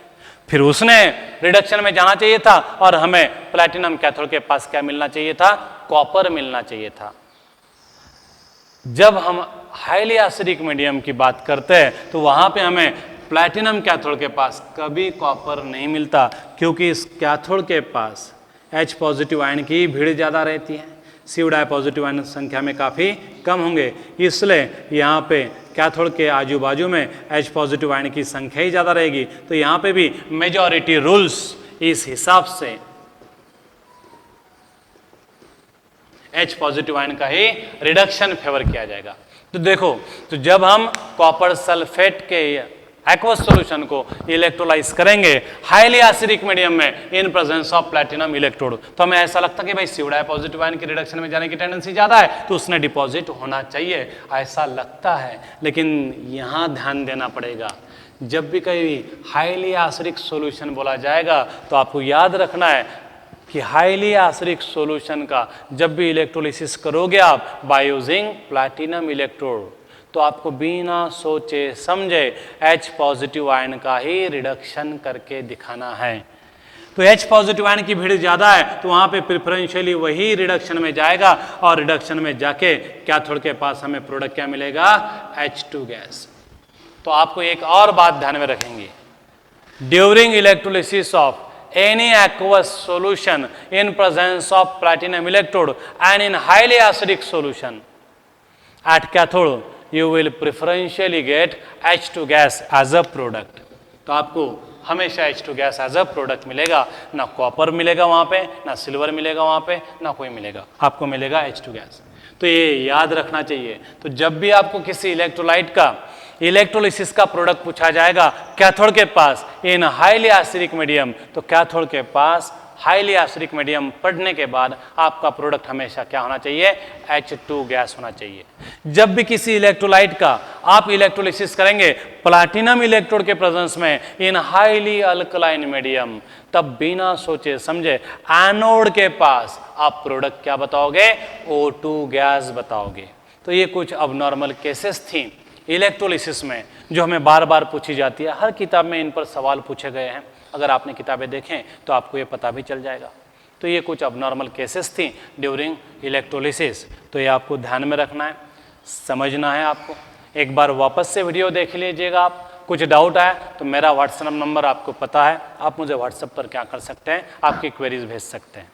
फिर उसने रिडक्शन में जाना चाहिए था और हमें प्लैटिनम कैथोड के पास क्या मिलना चाहिए था, कॉपर मिलना चाहिए था। जब हम हाईली एसिडिक मीडियम की बात करते हैं तो वहां पे हमें प्लैटिनम कैथोड के पास कभी कॉपर नहीं मिलता क्योंकि इस कैथोड के पास H पॉजिटिव आयन की भीड़ ज़्यादा रहती है, CODI पॉजिटिव आयन संख्या में काफ़ी कम होंगे, इसलिए यहाँ पे कैथोड के आजू बाजू में H पॉजिटिव आयन की संख्या ही ज़्यादा रहेगी। तो यहाँ पे भी मेजॉरिटी रूल्स इस हिसाब से H पॉजिटिव आयन का ही रिडक्शन फेवर किया जाएगा। तो देखो, तो जब हम कॉपर सल्फेट के एक्वस सॉल्यूशन को इलेक्ट्रोलाइज करेंगे हाईली एसिडिक मीडियम में इन प्रेजेंस ऑफ प्लैटिनम इलेक्ट्रोड, तो हमें ऐसा लगता है कि भाई CODI पॉजिटिव आयन की रिडक्शन में जाने की टेंडेंसी ज्यादा है तो उसने डिपॉजिट होना चाहिए, ऐसा लगता है। लेकिन यहां ध्यान देना पड़ेगा, जब भी कहीं हाईली एसिडिक सॉल्यूशन बोला जाएगा तो आपको याद रखना है कि हाईली एसिडिक सॉल्यूशन का जब भी इलेक्ट्रोलिसिस करोगे आप बाय यूजिंग प्लैटिनम इलेक्ट्रोड, तो आपको बिना सोचे समझे H पॉजिटिव आयन का ही रिडक्शन करके दिखाना है। तो H पॉजिटिव आयन की भीड़ ज़्यादा है तो वहाँ पे प्रेफरेंशियली वही रिडक्शन में जाएगा और रिडक्शन में जाके कैथोड के पास हमें प्रोडक्ट क्या मिलेगा, H2 गैस। तो आपको एक और बात ध्यान में रखेंगे, during electrolysis of any aqueous solution in presence of platinum electrode and in highly acidic solution at cathode you will preferentially get H2 gas as a product। तो आपको हमेशा H2 gas as a product मिलेगा, ना कॉपर मिलेगा वहाँ पे, ना सिल्वर मिलेगा वहाँ पे, ना कोई मिलेगा, आपको मिलेगा H2 गैस। तो ये याद रखना चाहिए। तो जब भी आपको किसी इलेक्ट्रोलाइट का इलेक्ट्रोलिसिस का प्रोडक्ट पूछा जाएगा कैथोड के पास इन हाईली एसिडिक मीडियम, तो कैथोड के पास हाईली एसिडिक मीडियम पढ़ने के बाद आपका प्रोडक्ट हमेशा क्या होना चाहिए, H2 गैस होना चाहिए। जब भी किसी इलेक्ट्रोलाइट का आप इलेक्ट्रोलिसिस करेंगे प्लैटिनम इलेक्ट्रोड के प्रेजेंस में इन हाईली अल्कलाइन मीडियम, तब बिना सोचे समझे एनोड के पास आप प्रोडक्ट क्या बताओगे, O2 गैस बताओगे। तो ये कुछ अबनॉर्मल केसेस थी इलेक्ट्रोलिसिस में जो हमें बार बार पूछी जाती है, हर किताब में इन पर सवाल पूछे गए हैं, अगर आपने किताबें देखें तो आपको ये पता भी चल जाएगा। तो ये कुछ अबनॉर्मल केसेस थी ड्यूरिंग इलेक्ट्रोलिसिस, तो ये आपको ध्यान में रखना है, समझना है आपको। एक बार वापस से वीडियो देख लीजिएगा आप, कुछ डाउट आए तो मेरा व्हाट्सएप नंबर आपको पता है, आप मुझे व्हाट्सएप पर क्या कर सकते हैं, आपकी क्वेरीज भेज सकते हैं।